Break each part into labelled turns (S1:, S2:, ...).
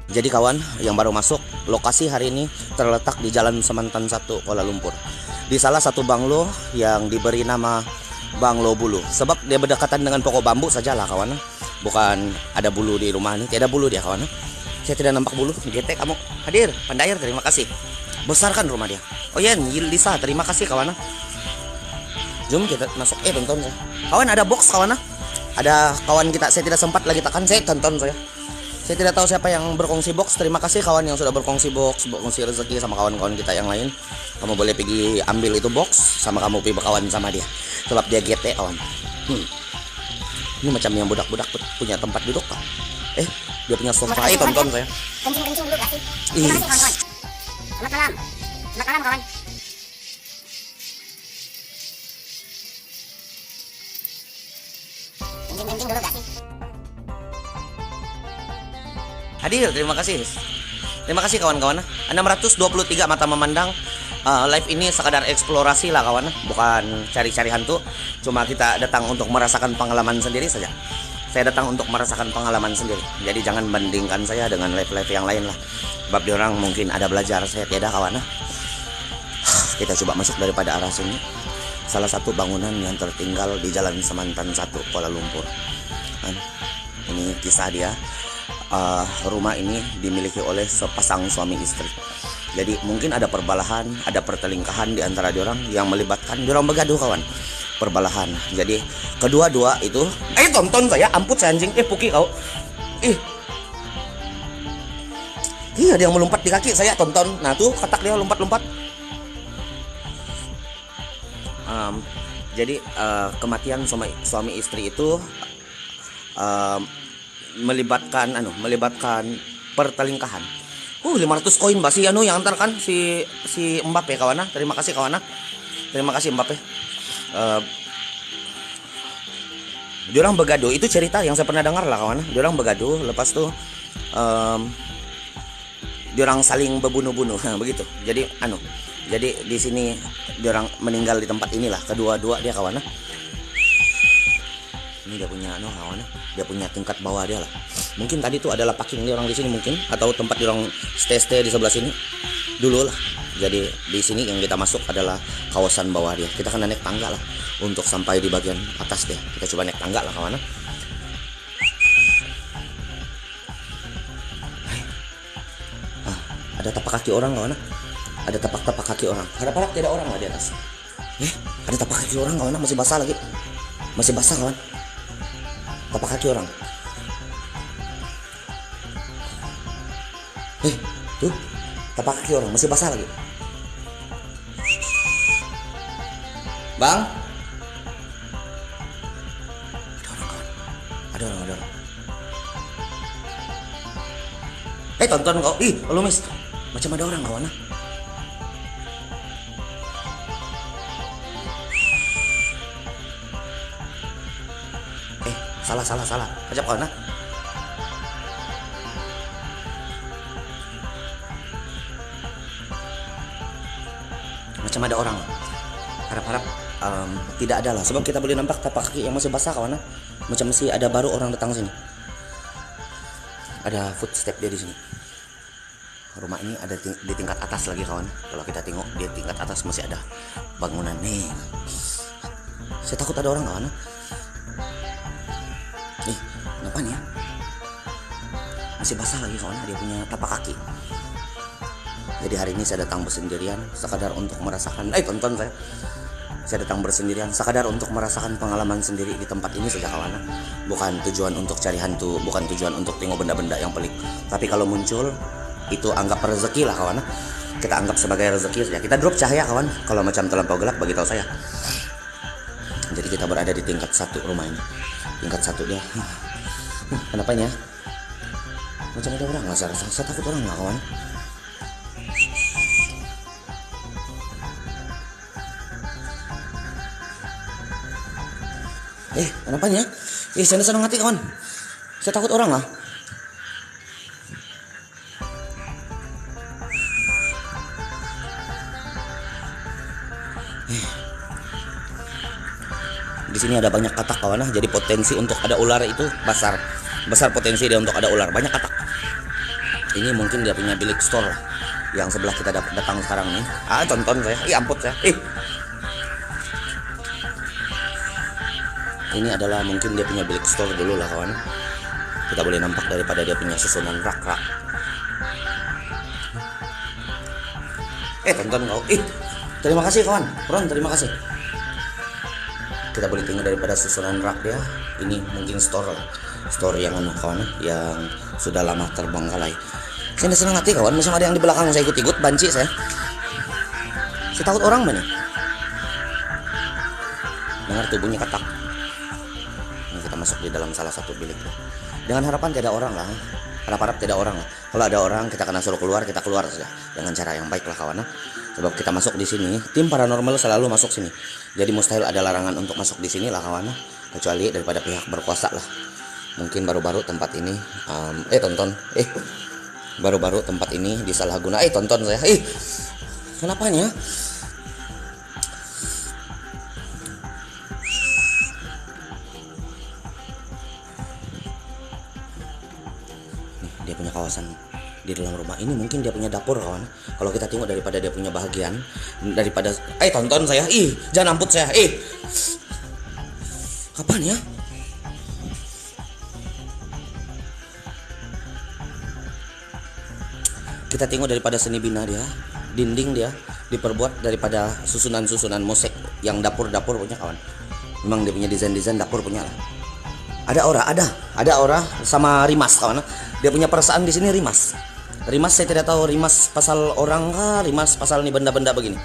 S1: Jadi kawan yang baru masuk, lokasi hari ini terletak di Jalan Semantan 1, Kuala Lumpur. Di salah satu banglo yang diberi nama Banglo Bulu. Sebab dia berdekatan dengan pokok bambu sajalah kawan. Bukan ada bulu di rumah ini, tidak ada bulu dia kawan. Saya tidak nampak bulu. GT kamu hadir, Pandayar, terima kasih. Besar kan rumah dia. Oh iya, Lisa, terima kasih kawan. Jom kita masuk. Tonton saya. Kawan ada box kawan. Ada kawan kita, saya tidak sempat lagi tekan, saya tonton saya. Saya tidak tahu siapa yang berkongsi box. Terima kasih kawan yang sudah berkongsi box, berkongsi rezeki sama kawan-kawan kita yang lain. Kamu boleh pergi ambil itu box sama kamu pergi berkawan sama dia. Sebab dia GT kawan. Ini macam yang budak-budak punya tempat duduk kan? Dia punya sofa. Tonton saya.
S2: Kencing dulu kasih. Terima kasih kawan-kawan. Selamat malam. Selamat malam kawan. Kencing dulu kasih.
S1: Hadir, terima kasih. Terima kasih kawan-kawan. 623 mata memandang. Live ini sekadar eksplorasi lah kawan, bukan cari-cari hantu. Cuma kita datang untuk merasakan pengalaman sendiri saja. Saya datang untuk merasakan pengalaman sendiri. Jadi jangan bandingkan saya dengan live-live yang lain lah. Sebab diorang mungkin ada belajar, saya tidak kawan. Kita coba masuk daripada arah sini. Salah satu bangunan yang tertinggal di Jalan Semantan 1, Kuala Lumpur. Ini kisah dia. Rumah ini dimiliki oleh sepasang suami istri. Jadi mungkin ada perbalahan, ada pertelingkahan di antara diorang yang melibatkan diorang begaduh kawan. Perbalahan. Jadi kedua-dua itu, tonton saya, amput saya anjing, puki kau. Ada yang melompat di kaki saya, tonton. Nah tuh katak dia lompat-lompat. Jadi kematian suami istri itu melibatkan pertelingkahan. 500 koin basi yang antarkan si Mbappe kawan. Terima kasih kawan. Terima kasih Mbappe. Diorang begaduh, itu cerita yang saya pernah dengar lah kawan. Diorang begaduh, lepas tuh diorang saling berbunuh-bunuh, begitu. Jadi di sini diorang meninggal di tempat inilah, kedua-dua dia kawan. Ini dia punya kawan, dia punya tingkat bawah dia lah. Mungkin tadi tuh adalah parking dia orang di sini mungkin, atau tempat dia orang stay di sebelah sini dulu lah. Jadi di sini yang kita masuk adalah kawasan bawah dia. Kita akan naik tangga lah untuk sampai di bagian atas dia. Kita coba naik tangga lah kawan. Ada tapak kaki orang kawan. Ada tapak kaki orang. Harap-harap tidak orang lah di atas. Ada tapak kaki orang kawan, masih basah lagi. Masih basah kawan. Tapak kaki orang. Tuh, tapak kaki orang masih basah lagi. Bang, ada orang. Tonton kau. Lu mis, macam ada orang kawan. Salah. Ajak kawan. Macam ada orang. Harap-harap tidak ada lah. Sebab kita boleh nampak tapak kaki yang masih basah kawan. Macam masih ada baru orang datang sini. Ada footstep dia di sini. Rumah ini ada di tingkat atas lagi kawan. Kalau kita tengok di tingkat atas masih ada bangunan nih. Saya takut ada orang kawan. Kenapa nih ya? Masih basah lagi kawan, dia punya tapak kaki. Jadi hari ini saya datang bersendirian sekadar untuk merasakan tonton saya. Saya datang bersendirian sekadar untuk merasakan pengalaman sendiri di tempat ini saja kawan. Bukan tujuan untuk cari hantu, bukan tujuan untuk tengok benda-benda yang pelik. Tapi kalau muncul itu anggap rezeki lah kawan. Kita anggap sebagai rezeki saja. Kita drop cahaya kawan. Kalau macam terlampau gelap bagi tahu saya. Jadi kita berada di tingkat 1 rumah ini. Tingkat 1 dia. Kenapanya? Macam ada orang lah, saya takut orang lah kawan. Kenapanya? Saya senang hati kawan. Saya takut orang lah. Di sini ada banyak katak kawan, jadi potensi untuk ada ular itu besar potensi dia untuk ada ular, banyak katak. Ini mungkin dia punya bilik store yang sebelah kita datang sekarang nih. Tonton saya. Ampun saya. Ini adalah mungkin dia punya bilik store dulu lah kawan. Kita boleh nampak daripada dia punya susunan rak-rak. Tonton kau. Terima kasih kawan. Ron, terima kasih. Kita boleh tengok daripada susunan rak dia. Ini mungkin store yang kawan, yang sudah lama terbengkalai. Saya senang hati kawan, macam ada yang di belakang saya ikut-ikut, banci saya. Saya takut orang mana. Dengar tuh bunyi katak. Ini kita masuk di dalam salah satu bilik. Dengan harapan tidak orang lah. Harap-harap tidak orang lah. Kalau ada orang kita kena suruh keluar, kita keluar saja dengan cara yang baik lah kawan. Sebab kita masuk di sini, tim paranormal selalu masuk sini. Jadi mustahil ada larangan untuk masuk di sini lah kawan. Kecuali daripada pihak berkuasa lah. Mungkin baru-baru tempat ini tonton. Baru-baru tempat ini disalahguna. Tonton saya. Kenapanya? Nih, dia punya kawasan di dalam rumah ini. Mungkin dia punya dapur kawan. Kalau kita tengok daripada dia punya bahagian, daripada tonton saya. Jangan amput saya. Kapan ya? Kita tengok daripada seni bina dia, dinding dia diperbuat daripada susunan-susunan mosek yang dapur-dapur punya kawan. Memang dia punya desain-desain dapur punya lah. Ada aura sama rimas kawan. Dia punya perasaan di sini rimas. Rimas saya tidak tahu rimas pasal orang kah, rimas pasal nih benda-benda begini.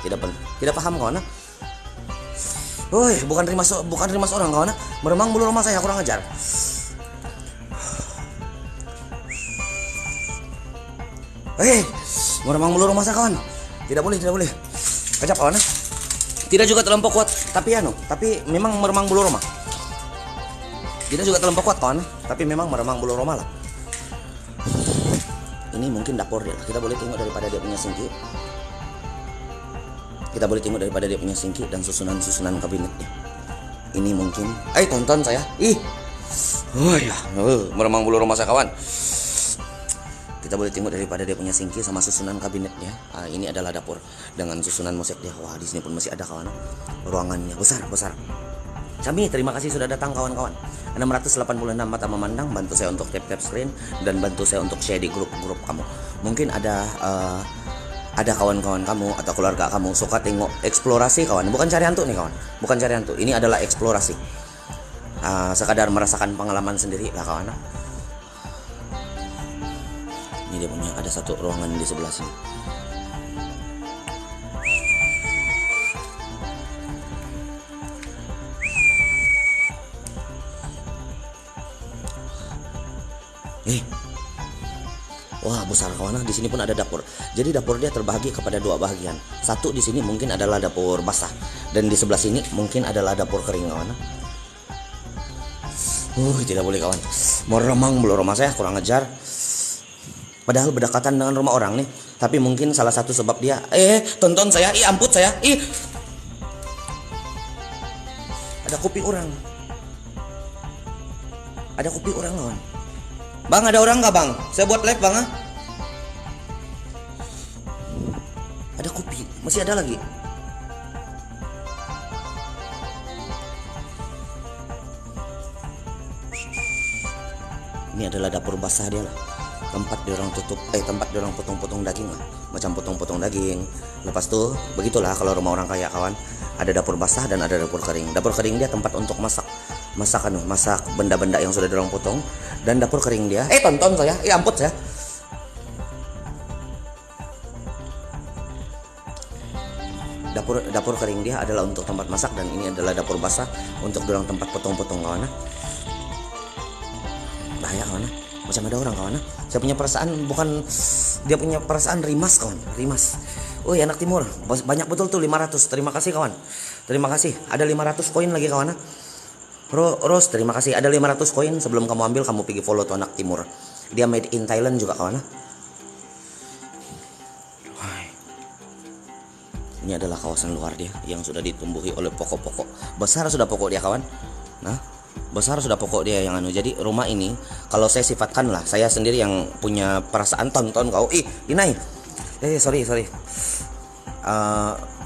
S1: Tidak paham kawan. Bukan rimas orang kawan. Meremang bulu rumah saya, kurang ajar. Meremang bulu rumah saya kawan. Tidak boleh. Kejap kawan. Tidak juga terlampau kuat, tapi memang meremang bulu rumah. Tidak juga terlampau kuat kawan, tapi memang meremang bulu rumah lah. Ini mungkin dapur dia. Kita boleh tengok daripada dia punya singki. Dan susunan kabinetnya. Ini mungkin. Tonton saya. Meremang bulu rumah saya kawan. Kita boleh tengok daripada dia punya singki sama susunan kabinetnya. Ini adalah dapur dengan susunan mosek dia. Wah, di sini pun masih ada kawan. Ruangannya besar. Kami terima kasih sudah datang kawan-kawan. 686 mata memandang, bantu saya untuk tap screen dan bantu saya untuk share di grup-grup kamu. Mungkin ada kawan-kawan kamu atau keluarga kamu suka tengok eksplorasi kawan. Bukan cari hantu nih kawan. Bukan cari hantu. Ini adalah eksplorasi. Sekadar merasakan pengalaman sendiri lah kawan. Ini dia punya ada satu ruangan di sebelah sini. Wah, besar kawan. Di sini pun ada dapur. Jadi dapur dia terbagi kepada dua bagian. Satu di sini mungkin adalah dapur basah dan di sebelah sini mungkin adalah dapur kering kawan. Tidak boleh kawan. Meremang bulu rumah saya, kurang ajar. Padahal berdekatan dengan rumah orang nih. Tapi mungkin salah satu sebab dia. Tonton saya. Amput saya. Ada kopi orang. Kawan. Bang, ada orang nggak bang? Saya buat live bang. Ada kopi. Masih ada lagi. Ini adalah dapur basah dia lah. Tempat diorang potong-potong daging lah. Macam potong-potong daging. Lepas tuh begitulah kalau rumah orang kaya kawan. Ada dapur basah dan ada dapur kering. Dapur kering dia tempat untuk masak benda-benda yang sudah diorang potong. Dan dapur kering dia. Tonton saya. Amput saya. Dapur kering dia adalah untuk tempat masak dan ini adalah dapur basah untuk diorang tempat potong-potong kawan. Bahaya kawan. Macam ada orang kawan. Saya punya perasaan dia punya perasaan rimas kawan. Rimas. Anak timur. Banyak betul tuh 500. Terima kasih kawan. Terima kasih. Ada 500 koin lagi kawan. Ros, terima kasih. Ada 500 koin. Sebelum kamu ambil, kamu pergi follow tuh anak timur. Dia made in Thailand juga kawan. Ini adalah kawasan luar dia yang sudah ditumbuhi oleh pokok-pokok. Besar sudah pokok dia kawan. Nah, Besar sudah pokok dia yang anu. Jadi rumah ini kalau saya sifatkan lah, saya sendiri yang punya perasaan. Tonton kau. Inai. Sorry.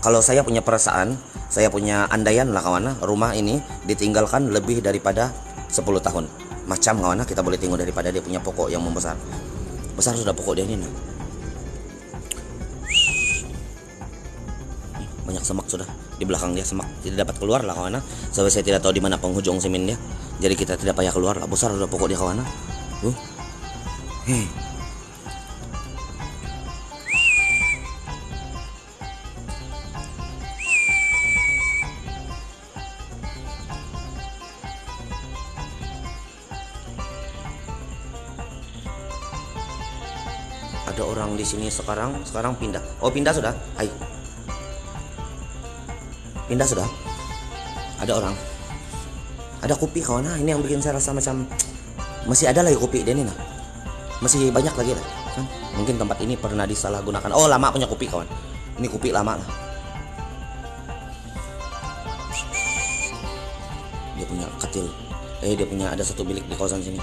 S1: Kalau saya punya perasaan, saya punya andaian lah kawan, rumah ini ditinggalkan lebih daripada 10 tahun. Macam kawan, kita boleh tengok daripada dia punya pokok yang membesar. Besar sudah pokok dia ini nah. Banyak semak sudah di belakang dia, semak tidak dapat keluar lah kawan. Sebab saya tidak tahu di mana penghujung semen dia. Jadi kita tidak payah keluar lah. Besar sudah pokok dia kawan. Ada orang di sini sekarang pindah. Oh, pindah sudah. Hai. Pindah sudah. Ada orang. Ada kopi kawan. Ini yang bikin saya rasa macam masih ada lagi kopi dia ini nah. Masih banyak lagi lah. Kan? Mungkin tempat ini pernah disalahgunakan. Oh, lama punya kopi kawan. Ini kopi lama lah. Dia punya katil. Dia punya ada satu bilik di kawasan sini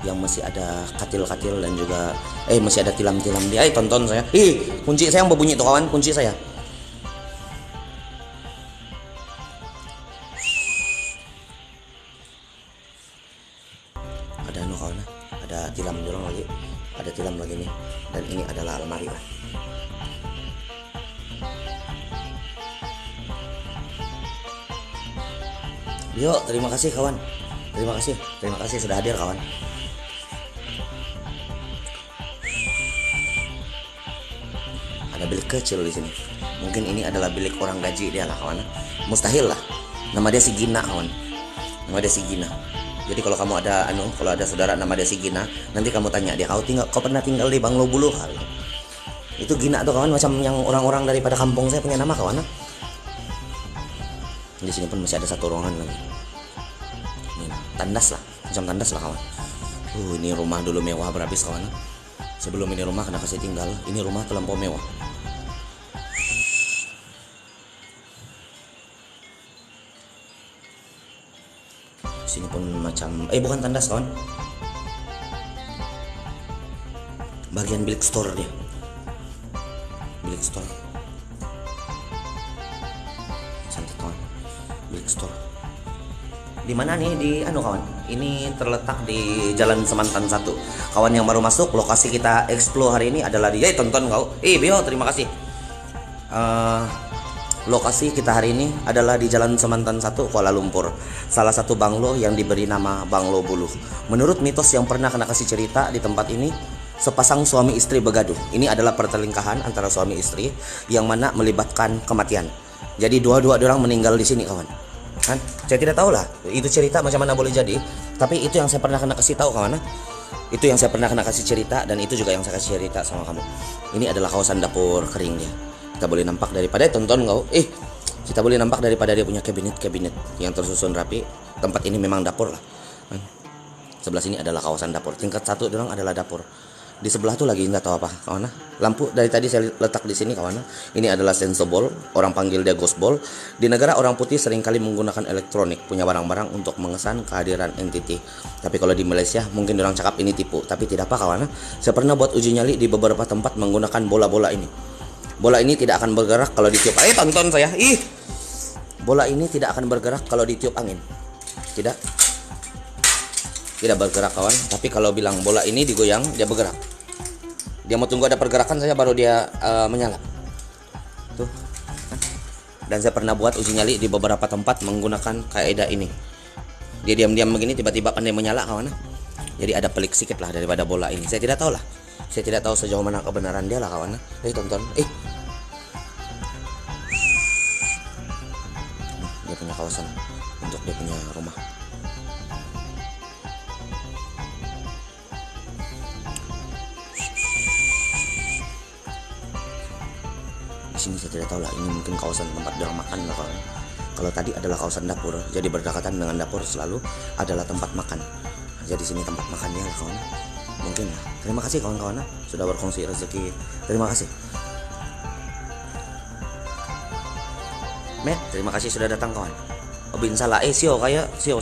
S1: yang masih ada katil-katil dan juga masih ada tilam-tilam dia. Tonton saya. Kunci saya yang berbunyi tuh kawan, kunci saya. Ada anu kawan, ada tilam dorong lagi. Ada tilam lagi nih. Dan ini adalah almari lah. Yuk, terima kasih kawan. Terima kasih sudah hadir kawan. Ada bilik kecil di sini. Mungkin ini adalah bilik orang gaji dia lah kawan. Mustahil lah. Nama dia si Gina kawan. Nama dia si Gina. Jadi kalau kamu ada kalau ada saudara nama dia si Gina, nanti kamu tanya dia, kau pernah tinggal di Banglo Bulu kali? Itu Gina tuh kawan, macam yang orang-orang daripada kampung saya punya nama kawan. Di sini pun masih ada satu ruangan lagi. Ini tandas lah, macam tandas lah kawan. Ini rumah dulu mewah berhabis kawan. Sebelum ini rumah kena kasih tinggal, ini rumah terlampau mewah. Sini pun macam bukan tandas kawan. Bagian bilik store dia. Bilik store. Cantik kawan. Bilik store. Di mana nih di kawan? Ini terletak di Jalan Semantan 1. Kawan yang baru masuk, lokasi kita explore hari ini adalah di tonton kau. Bio, terima kasih. Lokasi kita hari ini adalah di Jalan Semantan 1, Kuala Lumpur. Salah satu banglo yang diberi nama Banglo Bulu. Menurut mitos yang pernah kena kasih cerita di tempat ini, sepasang suami istri bergaduh. Ini adalah pertelingkahan antara suami istri yang mana melibatkan kematian. Jadi dua-dua orang meninggal di sini kawan. Kan? Saya tidak tahu lah itu cerita macam mana boleh jadi, tapi itu yang saya pernah kena kasih tahu kawan. Itu yang saya pernah kena kasih cerita, dan itu juga yang saya kasih cerita sama kamu. Ini adalah kawasan dapur kering dia. Kita boleh nampak daripada tonton kau. Kita boleh nampak daripada dia punya kabinet yang tersusun rapi. Tempat ini memang dapur lah. Sebelah sini adalah kawasan dapur. Tingkat 1 dorong adalah dapur. Di sebelah tuh lagi nggak tahu apa kawan. Lampu dari tadi saya letak di sini kawan. Ini adalah sensobol, orang panggil dia ghost ball. Di negara orang putih seringkali menggunakan elektronik, punya barang-barang untuk mengesan kehadiran entity. Tapi kalau di Malaysia mungkin orang cakap ini tipu, tapi tidak apa kawan. Saya pernah buat uji nyali di beberapa tempat menggunakan bola-bola ini. Bola ini tidak akan bergerak kalau ditiup. Tonton saya. Bola ini tidak akan bergerak kalau ditiup angin. Tidak bergerak kawan. Tapi kalau bilang bola ini digoyang, dia bergerak. Dia mau tunggu ada pergerakan saya baru dia menyala. Tuh. Dan saya pernah buat uji nyali di beberapa tempat menggunakan kaidah ini. Dia diam-diam begini tiba-tiba pandai menyala kawan. Jadi ada pelik sedikit lah daripada bola ini. Saya tidak tahu lah. Saya tidak tahu sejauh mana kebenaran dia lah kawan. Tonton. Dia punya kawasan untuk dia punya rumah. Di sini saya tidak tahu lah, ini mungkin kawasan tempat dia makan lah kawan. Kalau tadi adalah kawasan dapur, jadi berdekatan dengan dapur selalu adalah tempat makan. Jadi sini tempat makannya lah kawan. Mungkin lah. Terima kasih kawan-kawan sudah berkongsi rezeki. Terima kasih. Terima kasih sudah datang kawan. Obin salah sio kayak sio.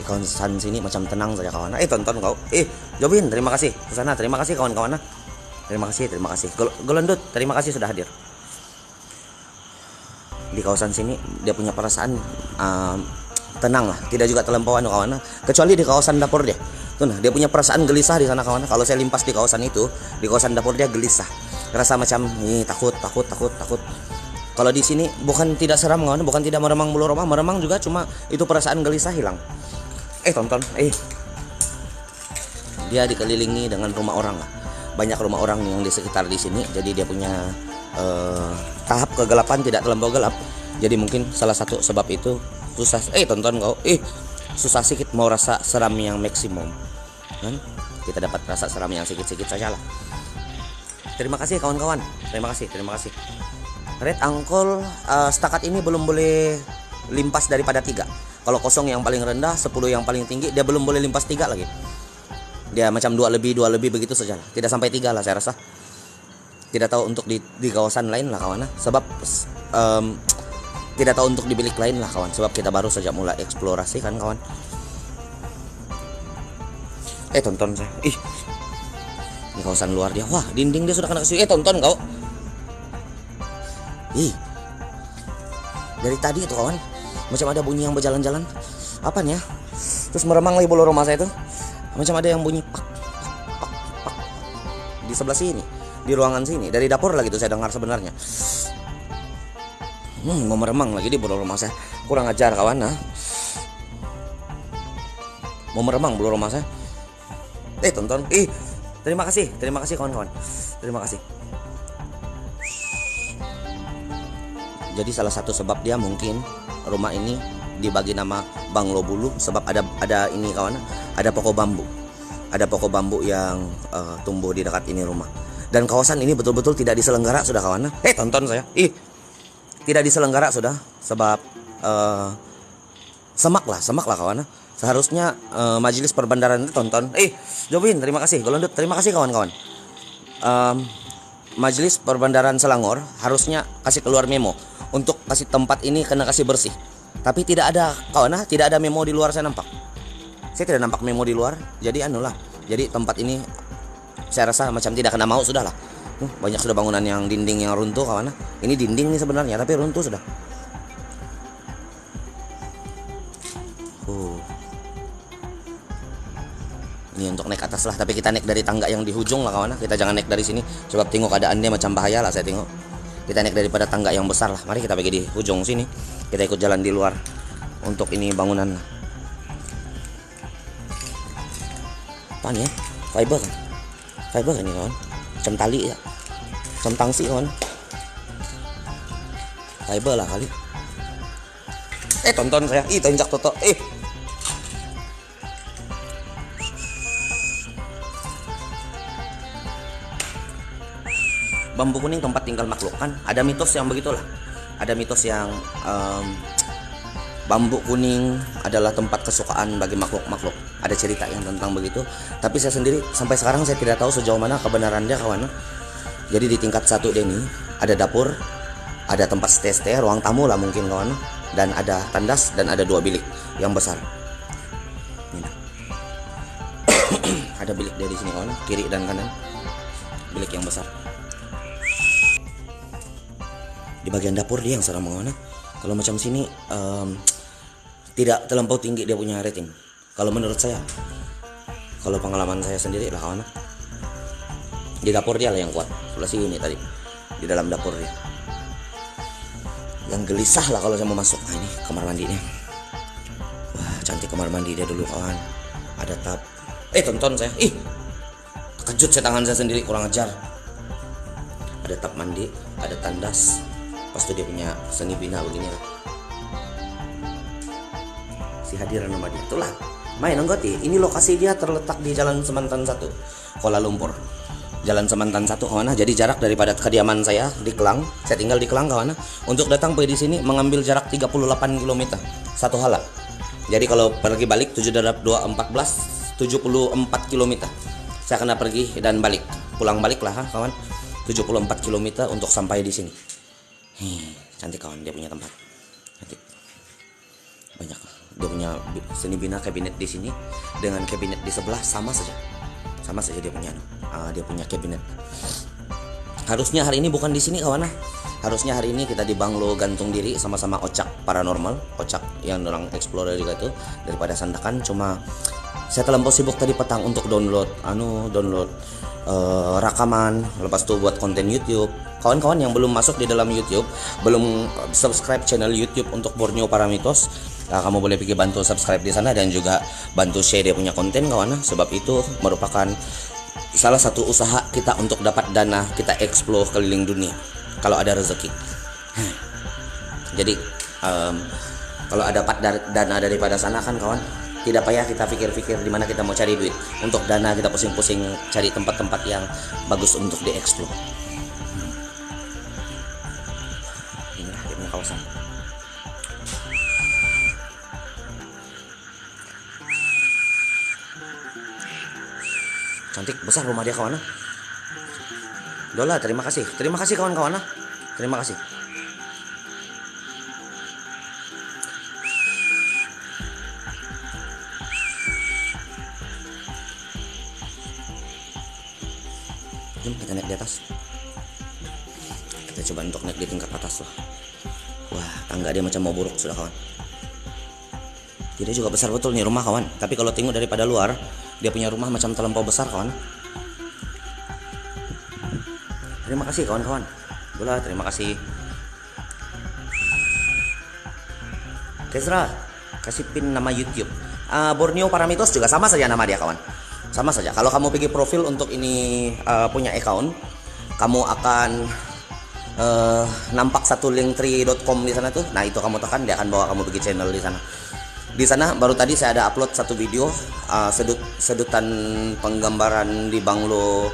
S1: Di kawasan sini macam tenang saja kawan. Tonton kau. Jobin, terima kasih. Susana, terima kasih kawan-kawan. Terima kasih. Golondut, terima kasih sudah hadir. Di kawasan sini dia punya perasaan tenang lah, tidak juga terlampau kawan. Kecuali di kawasan dapur dia. Tuh nah, dia punya perasaan gelisah di sana kawan. Kalau saya limpas di kawasan itu, di kawasan dapur dia gelisah. Rasa macam takut. Kalau di sini bukan tidak seram kawan, bukan tidak meremang bulu roma, meremang juga, cuma itu perasaan gelisah hilang. Tonton. Dia dikelilingi dengan rumah orang lah. Banyak rumah orang yang di sekitar di sini, jadi dia punya tahap kegelapan tidak terlampau gelap. Jadi mungkin salah satu sebab itu susah. Tonton kau. Susah sedikit mau rasa seram yang maksimum. Kan? Kita dapat rasa seram yang sedikit-sedikit saja lah. Terima kasih kawan-kawan. Terima kasih. Red Angkol setakat ini belum boleh limpas daripada 3. Kalau 0 yang paling rendah, 10 yang paling tinggi, dia belum boleh limpas 3 lagi. Dia macam 2 lebih begitu saja lah. Tidak sampai 3 lah saya rasa. Tidak tahu untuk di kawasan lain lah kawan. Sebab tidak tahu untuk di bilik lain lah kawan. Sebab kita baru saja mulai eksplorasi kan kawan. Tonton saya. Di kawasan luar dia. Wah, dinding dia sudah kena kayu. Tonton kau. Dari tadi itu kawan, macam ada bunyi yang berjalan-jalan. Apanya? Terus meremang lagi bulu rumah saya itu. Macam ada yang bunyi pak. Di sebelah sini, di ruangan sini, dari dapur lagi tuh saya dengar sebenarnya. Mau meremang lagi di bulu rumah saya. Kurang ajar kawan. Mau meremang bulu rumah saya. Tonton. Terima kasih kawan-kawan. Terima kasih. Jadi salah satu sebab dia mungkin rumah ini dibagi nama Banglo Bulu sebab ada ini kawan, ada pokok bambu yang tumbuh di dekat ini rumah. Dan kawasan ini betul-betul tidak diselenggara sudah kawan. Tonton saya. Tidak diselenggara sudah sebab semak lah kawan. Seharusnya majelis perbandaran itu tonton. Jobin, terima kasih. Golondut, terima kasih kawan-kawan. Majelis perbandaran Selangor harusnya kasih keluar memo untuk kasih tempat ini kena kasih bersih. Tapi tidak ada kawan, tidak ada memo di luar saya nampak. Saya tidak nampak memo di luar. Jadi Jadi tempat ini saya rasa macam tidak kena mau sudah lah. Banyak sudah bangunan yang dinding yang runtuh kawan. Ini dinding nih sebenarnya tapi runtuh sudah. Ini untuk naik atas lah, tapi kita naik dari tangga yang di ujung lah kawan. Kita jangan naik dari sini sebab tengok keadaannya macam bahaya lah saya tengok. Kita naik daripada tangga yang besar lah. Mari kita pergi di ujung sini. Kita ikut jalan di luar untuk ini bangunan. Apa nih ya? Fiber ini kawan. Macam tali ya. Macam tangsi kawan. Fiber lah kali. Tonton saya. Tanjak toto. Bambu kuning tempat tinggal makhluk kan. Ada mitos yang begitulah. Ada mitos yang bambu kuning adalah tempat kesukaan bagi makhluk-makhluk. Ada cerita yang tentang begitu. Tapi saya sendiri sampai sekarang saya tidak tahu sejauh mana kebenarannya kawan. Jadi di tingkat 1 ini ada dapur, ada tempat stay, ruang tamu lah mungkin kawan. Dan ada tandas dan ada 2 bilik yang besar. Ini. Ada bilik dari sini kawan, kiri dan kanan. Bilik yang besar. Di bagian dapur dia yang serem kawan. Kalau macam sini tidak terlampau tinggi dia punya rating. Kalau menurut saya, kalau pengalaman saya sendiri lah kawan. Di dapur dia lah yang kuat. Sebelah sini tadi. Di dalam dapur dia. Yang gelisah lah kalau saya mau masuk. Ini kamar mandinya. Wah, cantik kamar mandi dia dulu kawan. Ada tap. Tonton saya. Terkejut saya tangan saya sendiri, kurang ajar. Ada tap mandi, ada tandas. Pas itu dia punya seni bina begini lah. Si hadiran nama dia. Itulah. Main anggoti. Ini lokasi dia terletak di Jalan Semantan 1, Kuala Lumpur. Jalan Semantan 1 kawan. Jadi jarak daripada kediaman saya di Kelang. Saya tinggal di Kelang kawan. Untuk datang pergi di sini mengambil jarak 38 km. Satu hala. Jadi kalau pergi balik 7/2 14 74 km. Saya kena pergi dan balik. Pulang balik lah kawan. 74 km untuk sampai di sini. Cantik kawan dia punya tempat. Cantik. Banyak Dia punya seni bina kabinet di sini dengan kabinet di sebelah sama saja dia punya kabinet. Harusnya hari ini bukan di sini kawan. Harusnya hari ini kita di Banglo gantung diri sama-sama Ocak paranormal, Ocak yang orang explorer juga itu daripada Sandakan. Cuma saya terlampau sibuk tadi petang untuk download rekaman, lepas itu buat konten YouTube. Kawan-kawan yang belum masuk di dalam YouTube, belum subscribe channel YouTube untuk Borneo Paramitos, kamu boleh pergi bantu subscribe di sana dan juga bantu share dia punya konten kawan. Sebab itu merupakan salah satu usaha kita untuk dapat dana kita explore keliling dunia kalau ada rezeki. Jadi kalau ada dapat dana daripada sana kan kawan, tidak payah kita pikir-pikir di mana kita mau cari duit. Untuk dana kita pusing-pusing cari tempat-tempat yang bagus untuk dieksplor. Inilah dia punya kawasan. Cantik besar rumah dia kawan. Dola, terima kasih kawan-kawan. Terima kasih. Jom kita naik di atas. Kita coba untuk naik di tingkat atas loh. Wah, tangga dia macam mau buruk sudah kawan. Tidak juga besar betul nih rumah kawan. Tapi kalau tengok daripada luar, dia punya rumah macam terlampau besar kawan. Terima kasih kawan-kawan. Bola, terima kasih. Kezra, kasih pin nama YouTube. Borneo Paramitos juga sama saja nama dia kawan. Sama saja. Kalau kamu pergi profil untuk ini punya account, kamu akan nampak satu linktree.com di sana tuh. Nah itu kamu tekan, dia akan bawa kamu pergi channel di sana. Di sana baru tadi saya ada upload satu video sedutan penggambaran di Banglo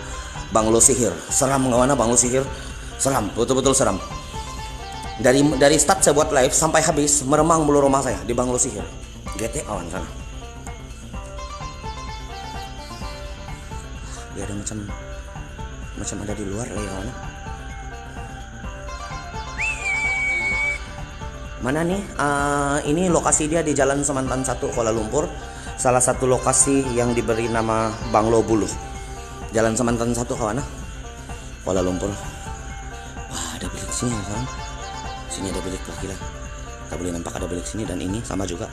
S1: sihir. Seram kawan, Banglo sihir. Seram, betul-betul seram. Dari start saya buat live sampai habis meremang mulu rumah saya di Banglo sihir. GT kawan sana. Dia ada macam ada di luar ya kawan. Mana nih? Ini lokasi dia di Jalan Semantan 1 Kuala Lumpur. Salah satu lokasi yang diberi nama Banglo Bulu. Jalan Semantan 1 kawan, Kuala Lumpur. Wah, ada bilik sini kawan. Sini ada bilik lagi lah. Kita boleh nampak ada bilik sini dan ini sama juga.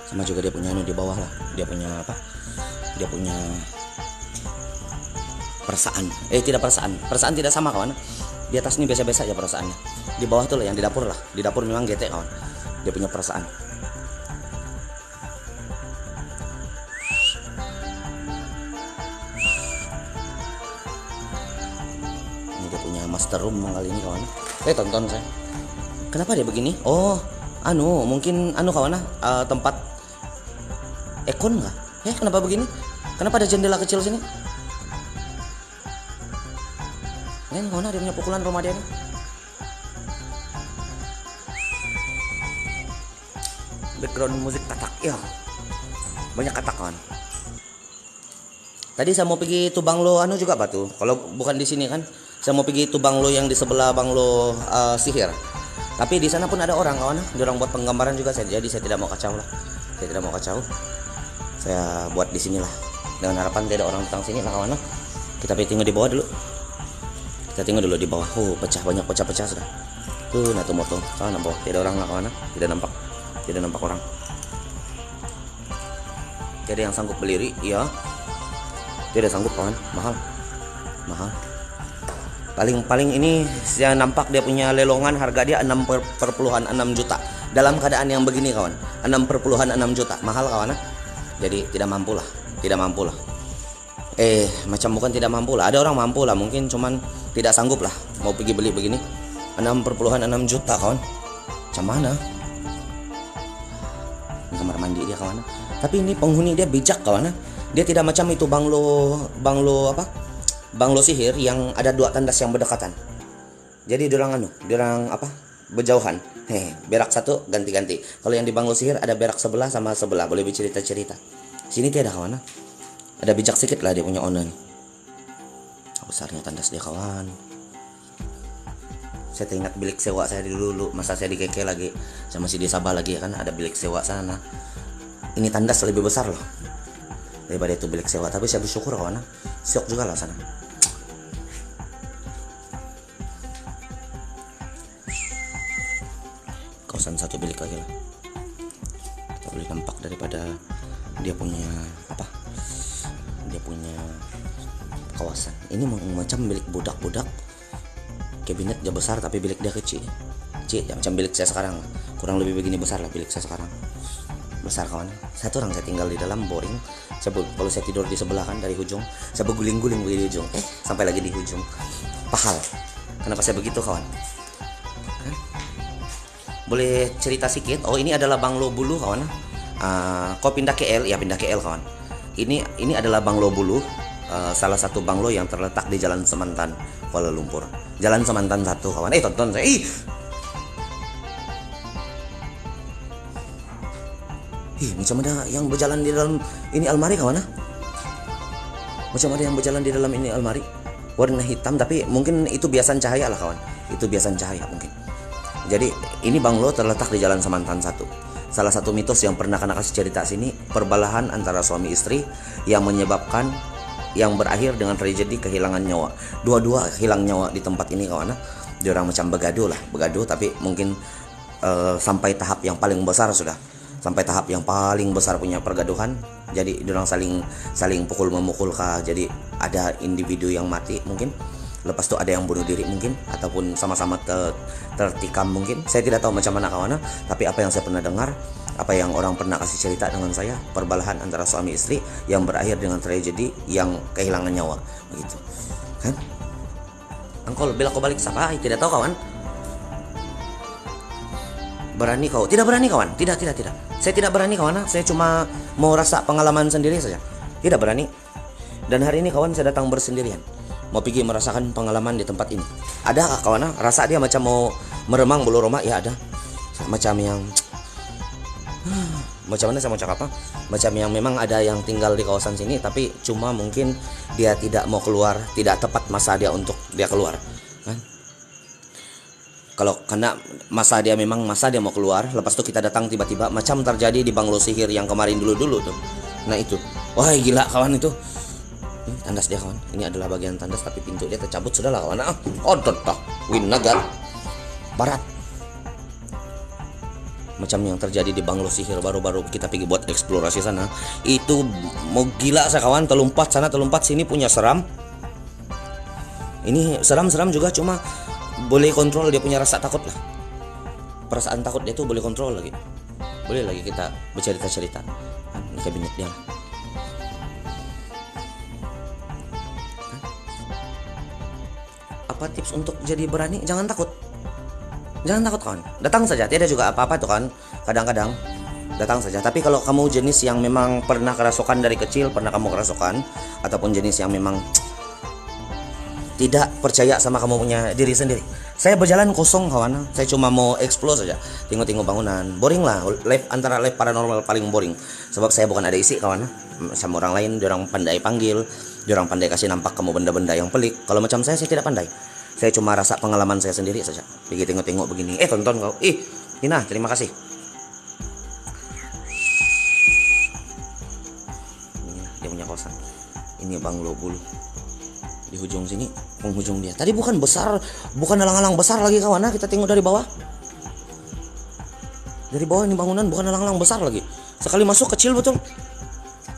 S1: Sama juga dia punya di bawah lah. Dia punya apa? Dia punya perasaan. Tidak perasaan. Perasaan tidak sama kawan. Di atas ini biasa-biasa aja perasaannya. Di bawah tuh lah yang di dapur lah. Di dapur memang GT kawan. Dia punya perasaan. Ini dia punya master room kali ini kawan. Tonton saya. Kenapa dia begini? Oh, mungkin kawan tempat ekon nggak? Kenapa begini? Kenapa ada jendela kecil sini? Kawan, dia punya pukulan rumah dia nih. Background musik katak ya. Banyak katak kawan. Tadi saya mau pergi itu Banglo juga batu. Kalau bukan di sini kan, saya mau pergi itu Banglo yang di sebelah Banglo sihir. Tapi di sana pun ada orang kawan. Dia orang buat penggambaran juga jadi saya tidak mau kacau lah. Saya buat di sinilah dengan harapan tidak ada orang datang sini lah kawan. Kita tengok di bawah dulu. Kita tengok dulu di bawah. Banyak pecah sudah. Tuh, nah tuh motor sana bawah. Tidak ada orang lah kawan. Tidak nampak orang. Tidak ada yang sanggup berdiri, ya. Tidak sanggup kawan, mahal. Paling ini saya nampak dia punya lelongan, harga dia 6,6 juta. Dalam keadaan yang begini kawan, 6,6 juta, mahal kawan. Jadi tidak mampu lah. Macam bukan tidak mampu lah. Ada orang mampu lah, mungkin cuman tidak sanggup lah mau pergi beli begini. 6,6 juta kawan. Macam mana? Ini kamar mandi dia kawan. Tapi ini penghuni dia bijak kawan. Dia tidak macam itu Banglo sihir yang ada 2 tandas yang berdekatan. Jadi diorang berjauhan. Berak satu ganti-ganti. Kalau yang di Banglo sihir ada berak sebelah sama sebelah, boleh bercerita-cerita. Sini tiada kawan. Ada bijak sedikit lah dia punya owner nih. Besarnya tandas dia kawan. Saya teringat bilik sewa saya dulu, masa saya di KK lagi sama si Desa Sabah lagi ya kan, ada bilik sewa sana. Ini tandas lebih besar loh daripada itu bilik sewa, tapi saya bersyukur kawan, syok juga lah sana. Kawasan satu bilik lagi lah. Kita boleh nampak daripada dia punya apa? Dia punya kawasan. Ini macam bilik budak-budak. Kabinet dia besar tapi bilik dia kecil. Kecil ya, macam bilik saya sekarang. Kurang lebih begini besar lah bilik saya sekarang. Besar kawan. Satu orang saya tinggal di dalam boring. Kalau saya tidur di sebelah kan dari ujung, saya berguling-guling di ujung. Sampai lagi di ujung. Pahal. Kenapa saya begitu kawan? Boleh cerita sedikit? Oh, ini adalah Banglo Bulu kawan. Kau pindah KL? Ya pindah KL kawan. Ini adalah Banglo Bulu. Salah satu banglo yang terletak di Jalan Semantan, Kuala Lumpur. Jalan Semantan 1 kawan. Tonton saya. Macam ada yang berjalan di dalam ini almari kawan. Macam ada yang berjalan di dalam ini almari. Warna hitam tapi mungkin itu biasan cahaya lah kawan. Itu biasan cahaya mungkin. Jadi ini banglo terletak di Jalan Semantan 1. Salah satu mitos yang pernah kena kasih cerita sini, perbalahan antara suami istri yang berakhir dengan tragedi kehilangan nyawa. Dua-dua hilang nyawa di tempat ini kawan. Dia orang macam begaduh tapi mungkin sampai tahap yang paling besar sudah. Sampai tahap yang paling besar punya pergaduhan. Jadi dia orang saling pukul memukul kah. Jadi ada individu yang mati mungkin. Lepas itu ada yang bunuh diri mungkin, ataupun sama-sama tertikam mungkin. Saya tidak tahu macam mana kawan, tapi apa yang saya pernah dengar, apa yang orang pernah kasih cerita dengan saya, perbalahan antara suami istri yang berakhir dengan tragedi yang kehilangan nyawa, begitu kan? Angkol bela kau balik siapa? Tidak tahu kawan. Berani kau? Tidak berani kawan. Tidak. Saya tidak berani kawan. Saya cuma mau rasa pengalaman sendiri saja. Tidak berani. Dan hari ini kawan saya datang bersendirian. Mau pergi merasakan pengalaman di tempat ini. Ada kawan? Rasa dia macam mau meremang bulu roma? Ya ada. Macam yang macam mana saya mau cakap apa? Macam yang memang ada yang tinggal di kawasan sini, tapi cuma mungkin dia tidak mau keluar, tidak tepat masa dia untuk dia keluar, kan? Kalau karena masa dia mau keluar, lepas itu kita datang tiba-tiba, macam terjadi di banglo sihir yang kemarin dulu tuh. Nah itu, wah gila kawan itu. Tandas dia kawan. Ini adalah bagian tandas tapi pintu dia tercabut sudah lah kawan. Winagar Barat. Macam yang terjadi di banglo sihir baru-baru kita pergi buat eksplorasi sana. Itu mau gila saya kawan, terlompat sana terlompat sini, punya seram. Ini seram juga, cuma boleh kontrol dia punya rasa takut lah. Perasaan takut dia tuh boleh kontrol lagi. Boleh lagi kita bercerita-cerita. Ini kabinet dia. Apa tips untuk jadi berani? Jangan takut kawan, datang saja, tidak juga apa-apa tuh kan. Kadang-kadang datang saja. Tapi kalau kamu jenis yang memang pernah kerasukan dari kecil, pernah kamu kerasukan, ataupun jenis yang memang tidak percaya sama kamu punya diri sendiri, saya berjalan kosong kawan. Saya cuma mau explore saja, tengok-tengok bangunan. Boring lah, antara live paranormal paling boring. Sebab saya bukan ada isi kawan. Sama orang lain, diorang pandai panggil, diorang pandai kasih nampak kamu benda-benda yang pelik. Kalau macam saya tidak pandai. Saya cuma rasa pengalaman saya sendiri saja. Pergi tengok-tengok begini. Tonton kau. Nina, terima kasih. Ini dia punya kosan. Ini banglo Bulu. Di ujung sini, penghujung dia. Tadi bukan besar, bukan alang-alang besar lagi kawan. Kita tengok dari bawah. Dari bawah ini bangunan bukan alang-alang besar lagi. Sekali masuk kecil betul.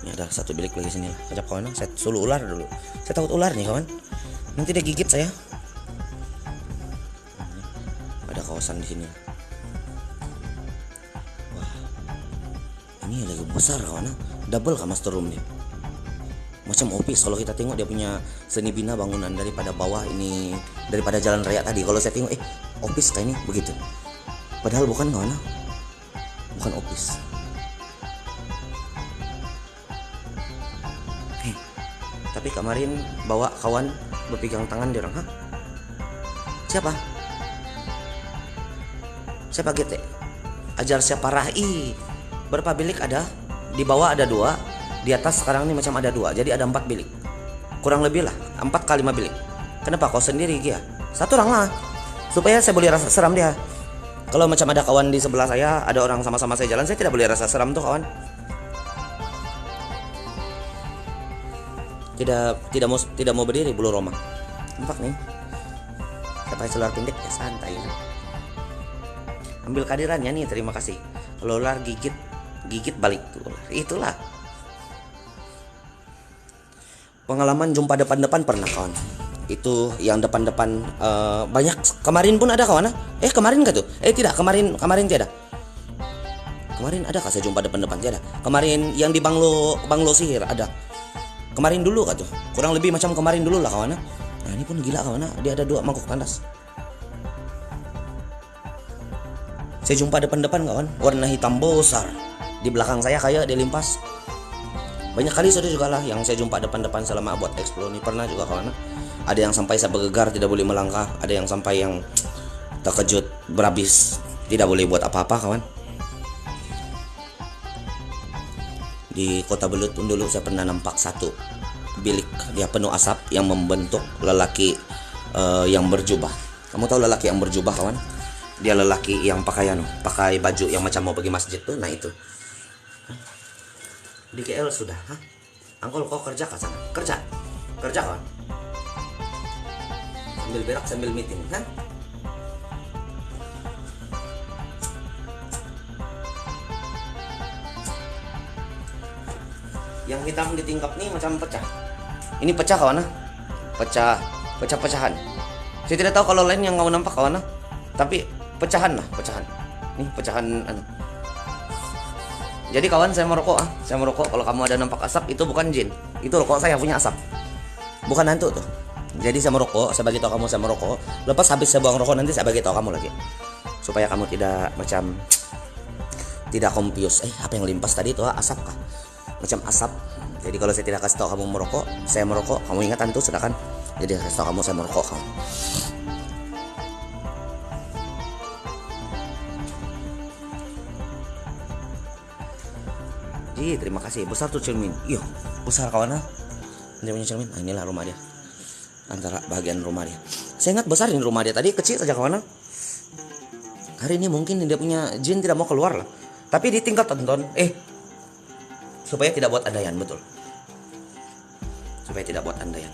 S1: Ini ada satu bilik lagi sini. Kejap kawan. Saya suluh ular dulu. Saya takut ular nih kawan. Nanti dia gigit saya. Kawasan di sini. Wah, ini lagi besar kawan. Double kah master room dia. Macam office kalau kita tengok dia punya seni bina bangunan daripada bawah ini, daripada jalan raya tadi. Kalau saya tengok office kayak ini begitu. Padahal bukan kawan. Bukan office. Tapi kemarin bawa kawan berpegang tangan dia orang. Siapa? Siapa gitu? Ajar siapa rahi? Berapa bilik ada? Di bawah ada 2, Di atas sekarang ini macam ada 2, jadi ada 4 bilik. Kurang lebih lah 4 kali 5 bilik. Kenapa kau sendiri Gia? 1 orang lah, supaya saya boleh rasa seram dia. Kalau macam ada kawan di sebelah saya, ada orang sama-sama saya jalan, saya tidak boleh rasa seram tuh kawan. Tidak mau berdiri bulu Roma. Nampak nih. Saya pakai seluar pendek ya santai. Ambil kehadirannya nih, terima kasih. Kalau ular gigit balik tuh ular. Itulah. Pengalaman jumpa depan-depan pernah kawan. Itu yang depan-depan banyak. Kemarin pun ada kawan. Kemarin enggak tuh? Tidak, kemarin tiada. Kemarin ada kah saya jumpa depan-depan? Tiada. Kemarin yang di banglo sihir ada. Kemarin dulu kah tuh? Kurang lebih macam kemarin dulu lah kawan. Nah ini pun gila kawan. Dia ada 2 mangkuk tandas. Saya jumpa depan-depan kawan, warna hitam besar. Di belakang saya kayak dilimpas. Banyak kali sudah juga lah yang saya jumpa depan-depan selama buat explore ini. Pernah juga kawan. Ada yang sampai saya bergegar tidak boleh melangkah. Ada yang sampai yang terkejut berhabis tidak boleh buat apa-apa kawan. Di Kota Belut pun dulu saya pernah nampak 1 bilik dia penuh asap yang membentuk lelaki yang berjubah. Kamu tahu lelaki yang berjubah kawan? Dia lelaki yang pakai baju yang macam mau pergi masjid tuh. Nah itu di KL sudah. Angkol kau kerja ke sana? Kerja kawan. Sambil berak sambil meeting Yang hitam di tingkap nih macam pecah. Ini pecah kawan. Pecah-pecahan. Saya tidak tahu kalau lain yang kau nampak kawan. Tapi pecahan. Nih pecahan Jadi kawan saya merokok kalau kamu ada nampak asap itu bukan jin. Itu rokok saya punya asap. Bukan hantu tuh. Jadi saya merokok, saya bagi tahu kamu saya merokok. Lepas habis saya buang rokok nanti saya bagi tahu kamu lagi. Supaya kamu tidak confuse. Apa yang limpas tadi itu asap kah? Macam asap. Jadi kalau saya tidak kasih tahu kamu merokok, saya merokok, kamu ingat hantu sudah kan? Jadi saya kasih tahu kamu saya merokok kamu. Terima kasih. Besar tuh cermin. Iya, besar kawan. Dia punya cermin. Nah, inilah rumah dia. Antara bagian rumah dia. Saya ingat besar ini rumah dia. Tadi kecil saja kawan. Hari ini mungkin dia punya jin tidak mau keluar lah. Tapi di tingkat tonton, supaya tidak buat andaian, betul. Supaya tidak buat andaian.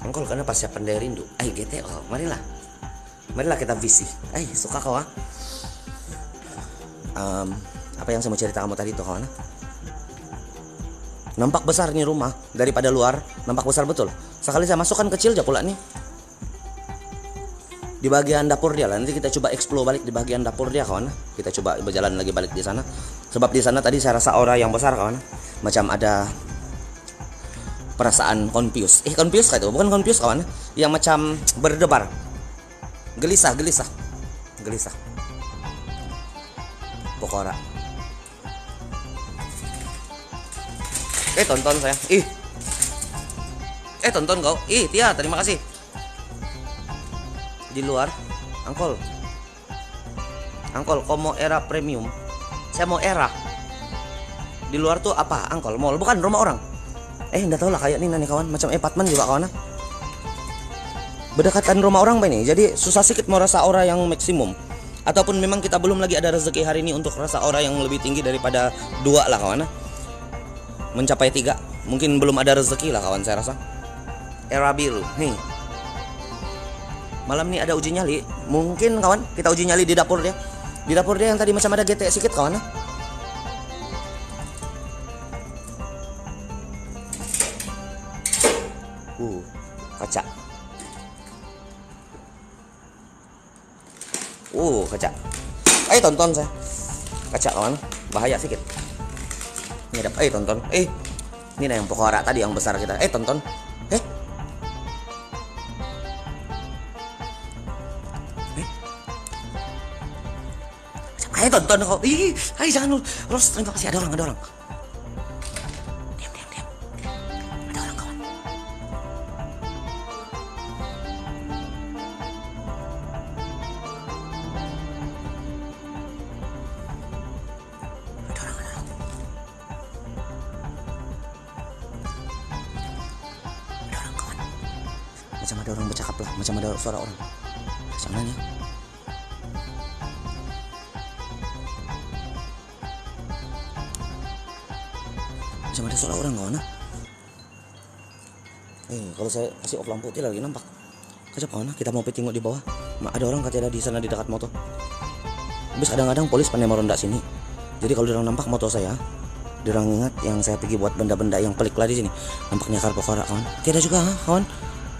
S1: Angkol kenapa siap pandai rindu? GTO, marilah kita visi. Suka kau apa yang saya mau cerita kamu tadi tuh kawan? Nampak besar nih rumah daripada luar, nampak besar betul. Sekali saya masukkan kecil aja pula nih. Di bagian dapur dia lah, nanti kita coba explore balik di bagian dapur dia kawan. Kita coba berjalan lagi balik di sana. Sebab di sana tadi saya rasa aura yang besar kawan. Macam ada perasaan confused. Confused kayak itu, bukan confused kawan. Yang macam berdebar. Gelisah. Pokora. Tonton saya. Tonton kau. Tia, terima kasih. Di luar, Angkol, kau mau era premium? Saya mau era. Di luar tuh apa? Angkol, mall, bukan rumah orang. Enggak tahu lah kayak ini nih kawan, macam apartemen juga kawan. Berdekatan rumah orang ini, jadi susah sedikit mau rasa aura yang maksimum. Ataupun memang kita belum lagi ada rezeki hari ini untuk rasa aura yang lebih tinggi daripada 2 lah kawan. Mencapai 3, mungkin belum ada rezeki lah kawan saya rasa. Era biru, nih. Malam ini ada uji nyali, mungkin kawan kita uji nyali di dapur dia. Di dapur dia yang tadi macam ada GT sedikit kawan. Kaca. Kaca. Tonton saya. Kaca kawan, bahaya sedikit. Ini ada, tonton. Ini yang pokora tadi yang besar kita. Tonton. Tonton kau. Jangan lu. Terima kasih, ada orang. Diam. Ada orang kawan. Ada orang. Macam ada orang bercakap lah, macam ada suara orang. Macam mana ya? Macam ada suara orang kawan. Kalau saya kasih off lampu tidak lagi nampak. Kacau kawan, kita mau tengok di bawah. Ada orang katanya di sana di dekat motor. Habis kadang-kadang polis pandai meronda sini. Jadi kalau orang nampak motor saya, orang ingat yang saya pergi buat benda-benda yang pelik lah di sini. Nampaknya akar pokora kawan. Tidak juga kawan.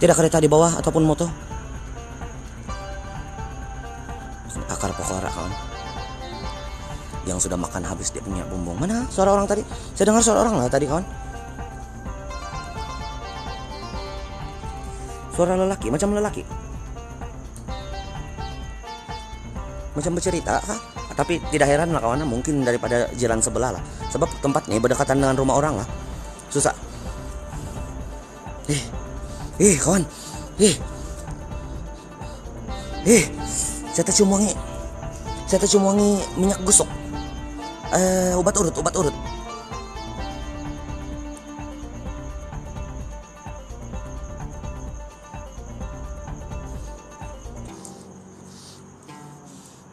S1: Tidak kereta di bawah ataupun motor. Akar pokora kawan. Yang sudah makan habis dia punya bumbung. Mana suara orang tadi? Saya dengar suara orang lah tadi kawan. Suara lelaki, macam lelaki. Macam bercerita kah? Tapi tidak heran lah kawan, mungkin daripada jalan sebelah lah. Sebab tempatnya berdekatan dengan rumah orang lah. Susah. Kawan. Saya tercium wangi. Saya tercium wangi minyak gosok. Obat urut.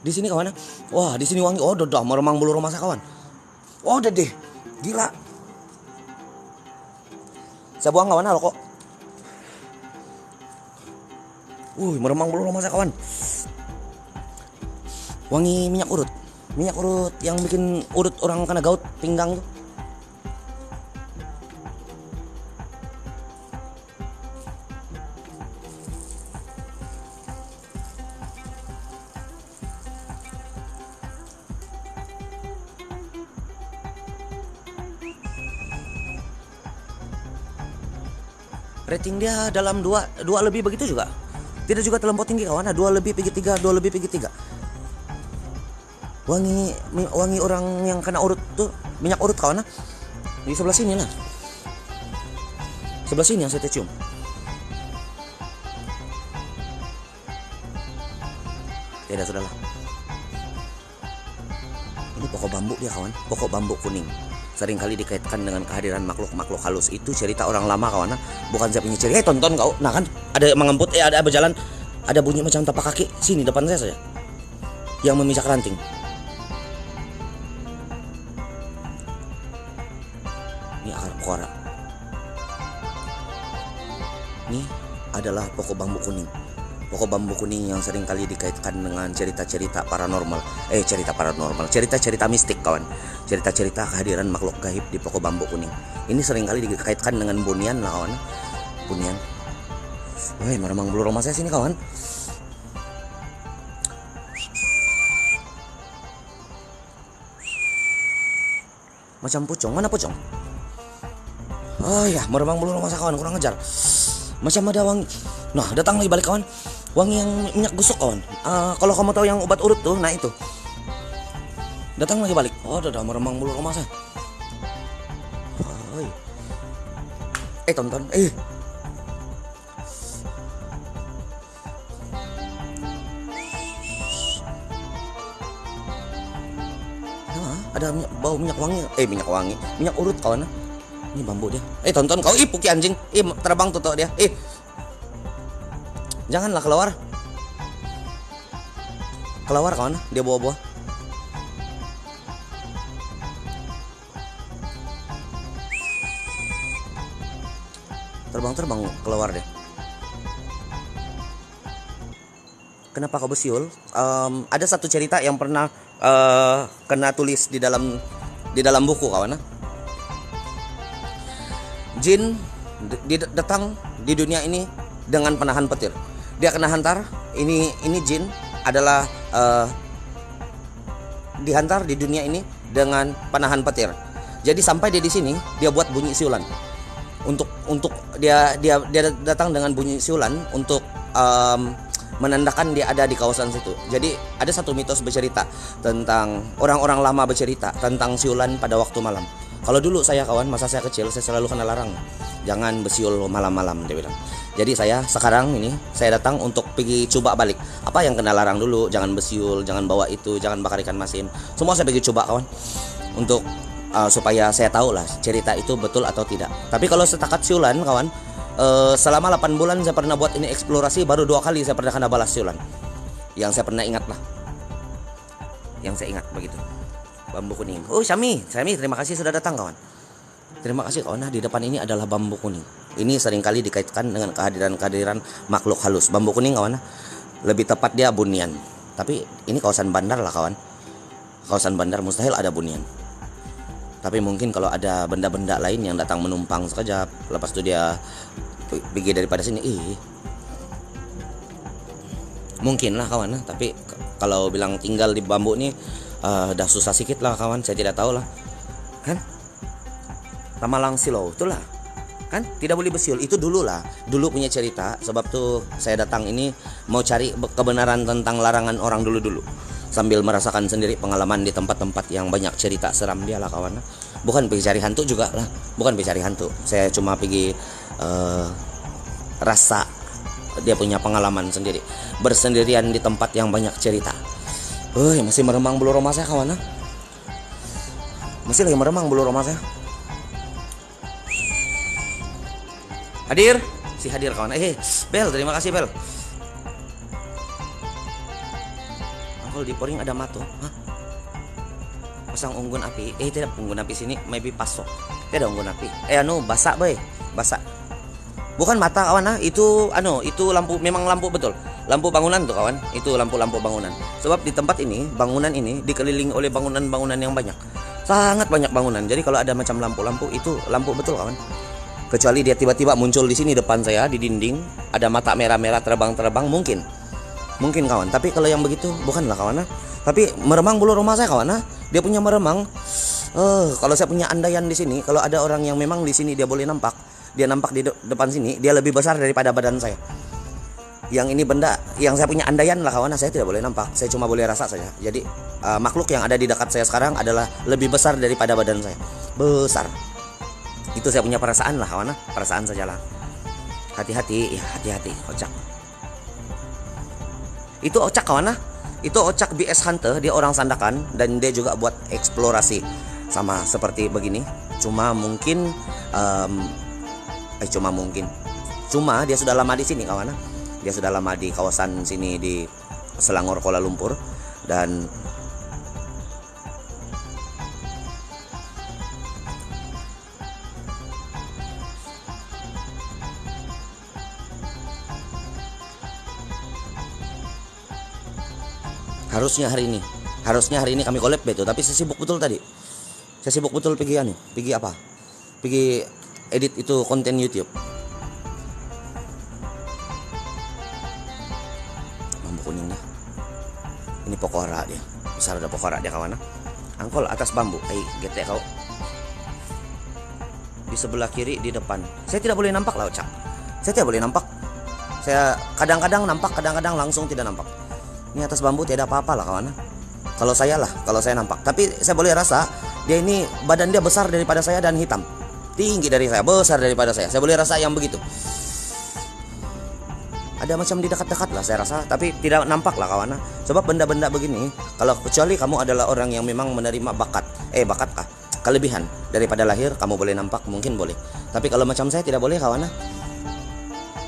S1: Di sini kawan. Wah, di sini wangi. Oh, udah meremang bulu rumah saya kawan. Oh, udah deh. Gila. Saya buang kawan lo kok. Meremang bulu rumah saya kawan. Wangi minyak urut. Minyak urut yang bikin urut orang kena gout pinggang tuh. Rating dia dalam 2 lebih begitu juga. Tidak juga terlampau tinggi kawan. 2 lebih PG3, 2 lebih PG3. Wangi orang yang kena urut tuh, minyak urut kawan. Di sebelah sini lah. Sebelah sini yang saya cium. Tidak, sudahlah. Ini pokok bambu dia kawan. Pokok bambu kuning. Seringkali dikaitkan dengan kehadiran makhluk-makhluk halus. Itu cerita orang lama kawan. Bukan saya punya cerita. Tonton kau. Nah kan ada mengembut, ada berjalan, ada bunyi macam tapak kaki sini depan saya saja. Yang memijak ranting. Ini akar pokora. Ini adalah pokok bambu kuning. Pokok bambu kuning yang seringkali dikaitkan dengan cerita-cerita paranormal. Cerita-cerita mistik kawan. Cerita-cerita kehadiran makhluk gaib di pokok bambu kuning. Ini seringkali dikaitkan dengan bunian lah kawan. Bunian. Meremang bulu rumah saya sini kawan. Macam pucung. Mana pucung? Meremang bulu rumah saya kawan. Kurang ajar. Macam ada wangi. Nah, datang lagi balik kawan. Wangi yang minyak gosok kawan. Kalau kamu tahu yang obat urut tuh, nah itu. Datang lagi balik. Oh, udah meremang bulu rumah saya. Tonton. Ada bau minyak wangi. Minyak urut kawan. Ini bambu dia. Tonton kau. Puki anjing. Terbang tuh dia. Janganlah keluar. Keluar kawan. Dia bawa-bawa. Terbang keluar deh. Kenapa kau bersiul? Ada satu cerita yang pernah kena tulis di dalam buku kawan. Jin datang di dunia ini dengan penahan petir. Dia kena hantar. Ini jin adalah dihantar di dunia ini dengan penahan petir. Jadi sampai dia di sini dia buat bunyi siulan. Untuk dia datang dengan bunyi siulan untuk menandakan dia ada di kawasan situ. Jadi ada satu mitos bercerita tentang orang-orang lama bercerita tentang siulan pada waktu malam. Kalau dulu saya kawan, masa saya kecil saya selalu kena larang. Jangan bersiul malam-malam dia bilang. Jadi sekarang ini saya datang untuk pergi coba balik. Apa yang kena larang dulu, jangan bersiul, jangan bawa itu, jangan bakar ikan masin. Semua saya pergi coba kawan. Untuk supaya saya tahu lah cerita itu betul atau tidak. Tapi kalau setakat siulan kawan, Selama 8 bulan saya pernah buat ini eksplorasi, baru 2 kali saya pernah kena balas siulan. Yang saya pernah ingat lah. Yang saya ingat begitu. Bambu kuning. Oh, Syami, terima kasih sudah datang kawan. Terima kasih kawan. Nah, di depan ini adalah bambu kuning. Ini seringkali dikaitkan dengan kehadiran makhluk halus. Bambu kuning kawan. Lebih tepat dia bunian. Tapi ini kawasan bandar lah kawan. Kawasan bandar mustahil ada bunian. Tapi mungkin kalau ada benda-benda lain yang datang menumpang sekejap, lepas itu dia pergi daripada sini, mungkin lah kawan. Tapi kalau bilang tinggal di bambu ini dah susah sedikit lah kawan. Saya tidak tahu lah kan. Tamalang Silau itulah kan, tidak boleh bersiul. Itu dulu punya cerita. Sebab tuh saya datang ini mau cari kebenaran tentang larangan orang dulu sambil merasakan sendiri pengalaman di tempat-tempat yang banyak cerita seram dia lah kawan. Bukan pergi cari hantu juga lah, bukan pergi cari hantu. Saya cuma pergi rasa dia punya pengalaman sendiri, bersendirian di tempat yang banyak cerita. Masih meremang bulu roma saya kawan. Masih lagi meremang bulu roma saya. Hadir, si hadir kawan. Bel, terima kasih Bel. Kalau di Poring ada matu. Pasang unggun api. Tidak unggun api sini, maybe pasok. Tidak unggun api. Basak boy, basak. Bukan mata kawan. Itu lampu, memang lampu betul. Lampu bangunan tuh kawan. Itu lampu-lampu bangunan. Sebab di tempat ini, bangunan ini dikelilingi oleh bangunan-bangunan yang banyak. Sangat banyak bangunan. Jadi kalau ada macam lampu-lampu itu lampu betul kawan. Kecuali dia tiba-tiba muncul di sini depan saya di dinding, ada mata merah-merah terbang-terbang, mungkin kawan. Tapi kalau yang begitu bukanlah kawan. Tapi meremang bulu rumah saya kawan. Dia punya meremang. Kalau saya punya andaian di sini, kalau ada orang yang memang di sini dia boleh nampak, dia nampak di depan sini, dia lebih besar daripada badan saya. Yang ini benda yang saya punya andaian lah kawan. Saya tidak boleh nampak, saya cuma boleh rasa saja. Jadi makhluk yang ada di dekat saya sekarang adalah lebih besar daripada badan saya. Besar. Itu saya punya perasaan lah kawan. Perasaan saja lah. Hati-hati, hati-hati. Ocak. Itu Ocak kawan. Itu Ocak BS Hunter. Dia orang Sandakan dan dia juga buat eksplorasi sama seperti begini. Cuma dia sudah lama di sini kawan. Dia sudah lama di kawasan sini di Selangor, Kuala Lumpur. Dan harusnya hari ini kami collab betul, tapi saya sibuk betul tadi. Saya sibuk betul pergi edit itu konten YouTube. Bambu kuning dah. Ini pokora dia. Besar ada pokora dia kawan. Angkol atas bambu. Gete kau. Di sebelah kiri di depan. Saya tidak boleh nampak lah Ocak. Saya tidak boleh nampak. Saya kadang-kadang nampak, kadang-kadang langsung tidak nampak. Ini atas bambu tidak apa-apa lah kawan. Kalau saya nampak. Tapi saya boleh rasa dia ini badan dia besar daripada saya dan hitam. Tinggi dari saya, besar daripada saya. Saya boleh rasa yang begitu. Ada macam di dekat-dekat lah saya rasa, tapi tidak nampak lah kawan. Sebab benda-benda begini, kalau kecuali kamu adalah orang yang memang menerima kelebihan daripada lahir, kamu boleh nampak, mungkin boleh. Tapi kalau macam saya tidak boleh kawan.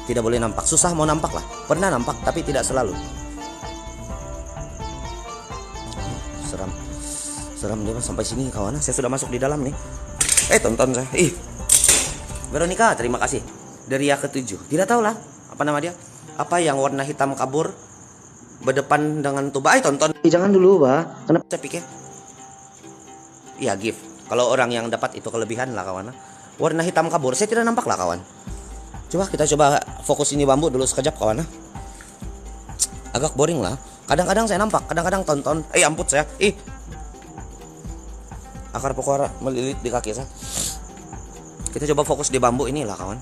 S1: Tidak boleh nampak, susah mau nampak lah. Pernah nampak tapi tidak selalu. Seram dia sampai sini kawan. Saya sudah masuk di dalam nih. Tonton saya. Veronica, terima kasih. Dari yang ke-7. Tidak tahu lah apa nama dia. Apa yang warna hitam kabur berdepan dengan tuba. Tonton. Jangan dulu, Pak. Kenapa saya pikir? Iya, gift. Kalau orang yang dapat itu kelebihan lah kawan. Warna hitam kabur, saya tidak nampak lah kawan. Kita coba fokus ini bambu dulu sekejap kawan. Agak boring lah. Kadang-kadang saya nampak, kadang-kadang tonton. Amput saya. Akar pokora melilit di kaki saya. Kita coba fokus di bambu inilah kawan.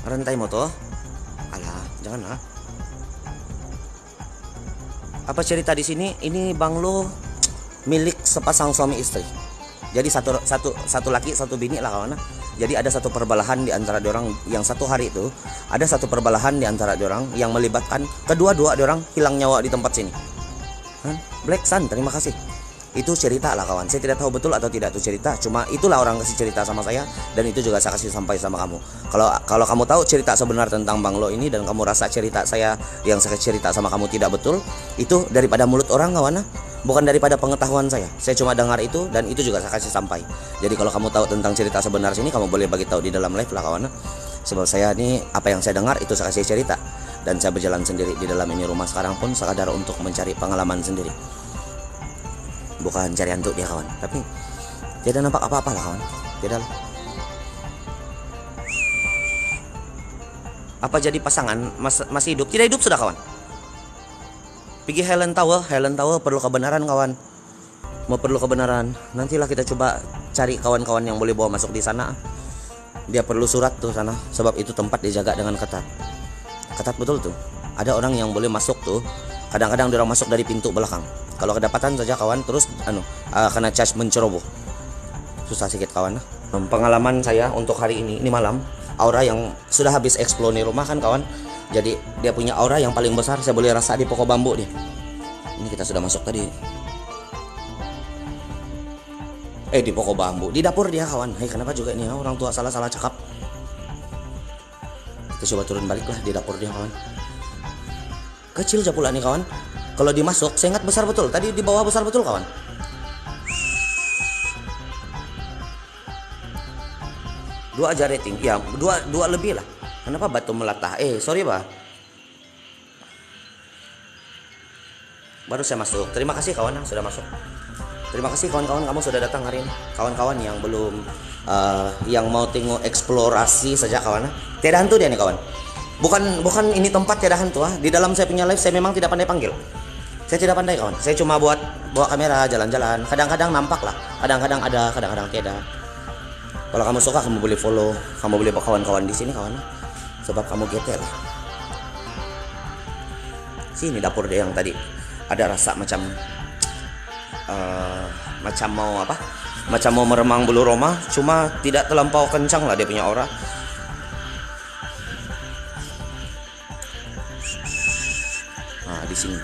S1: Rantai moto. Alah, janganlah. Apa cerita di sini? Ini banglo milik sepasang suami istri. Jadi satu laki satu bini lah kawan. Jadi ada satu perbelahan di antara diorang yang satu hari itu, ada satu perbelahan di antara diorang yang melibatkan kedua-dua diorang hilang nyawa di tempat sini. Kan? Black Sun, terima kasih. Itu cerita lah kawan. Saya tidak tahu betul atau tidak itu cerita, cuma itulah orang kasih cerita sama saya, dan itu juga saya kasih sampai sama kamu. Kalau kamu tahu cerita sebenar tentang Banglo ini dan kamu rasa cerita saya yang saya cerita sama kamu tidak betul, itu daripada mulut orang kawan, bukan daripada pengetahuan saya. Saya cuma dengar itu dan itu juga saya kasih sampai. Jadi kalau kamu tahu tentang cerita sebenar sini, kamu boleh bagi tahu di dalam live lah kawan. Sebab saya ini apa yang saya dengar itu saya kasih cerita, dan saya berjalan sendiri di dalam ini rumah sekarang pun sekadar untuk mencari pengalaman sendiri. Bukan cari hantu dia kawan, tapi tidak nampak apa-apa lah kawan. Tidak lah. Apa jadi pasangan masih hidup? Tidak hidup sudah kawan. Pergi Helen Tower perlu kebenaran kawan. Mau perlu kebenaran, nantilah kita coba cari kawan-kawan yang boleh bawa masuk di sana. Dia perlu surat tuh sana, sebab itu tempat dijaga dengan ketat. Ketat betul tuh. Ada orang yang boleh masuk tuh. Kadang-kadang dia orang masuk dari pintu belakang. Kalau kedapatan saja kawan, terus kena charge menceroboh. Susah sedikit kawan. Pengalaman saya untuk hari ini malam, aura yang sudah habis explore di rumah kan kawan. Jadi dia punya aura yang paling besar, saya boleh rasa di pokok bambu dia. Ini kita sudah masuk tadi. Di pokok bambu, di dapur dia kawan. Hai, kenapa juga ini orang tua salah cakap. Kita coba turun balik lah di dapur dia kawan. Kecil aja pula nih kawan. Kalau dimasuk, saya ingat besar betul. Tadi di bawah besar betul kawan. Dua aja rating. Ya, dua lebih lah. Kenapa batu melatah? Sorry bah. Baru saya masuk. Terima kasih kawan yang sudah masuk. Terima kasih kawan-kawan, kamu sudah datang hari ini. Kawan-kawan yang belum yang mau tengok eksplorasi saja kawan. Tidak hantu dia nih kawan. Bukan ini tempat tidak hantu. Di dalam saya punya live saya memang tidak pandai panggil. Saya tidak pandai kawan. Saya cuma bawa kamera jalan-jalan. Kadang-kadang nampak lah. Kadang-kadang ada, kadang-kadang tidak. Kalau kamu suka kamu boleh follow. Kamu boleh bawa kawan-kawan di sini kawan. Sebab kamu getel lah. Sini dapur dia yang tadi. Ada rasa macam mau apa? Macam mau meremang bulu roma. Cuma tidak terlampau kencang lah dia punya aura. Nah di sini.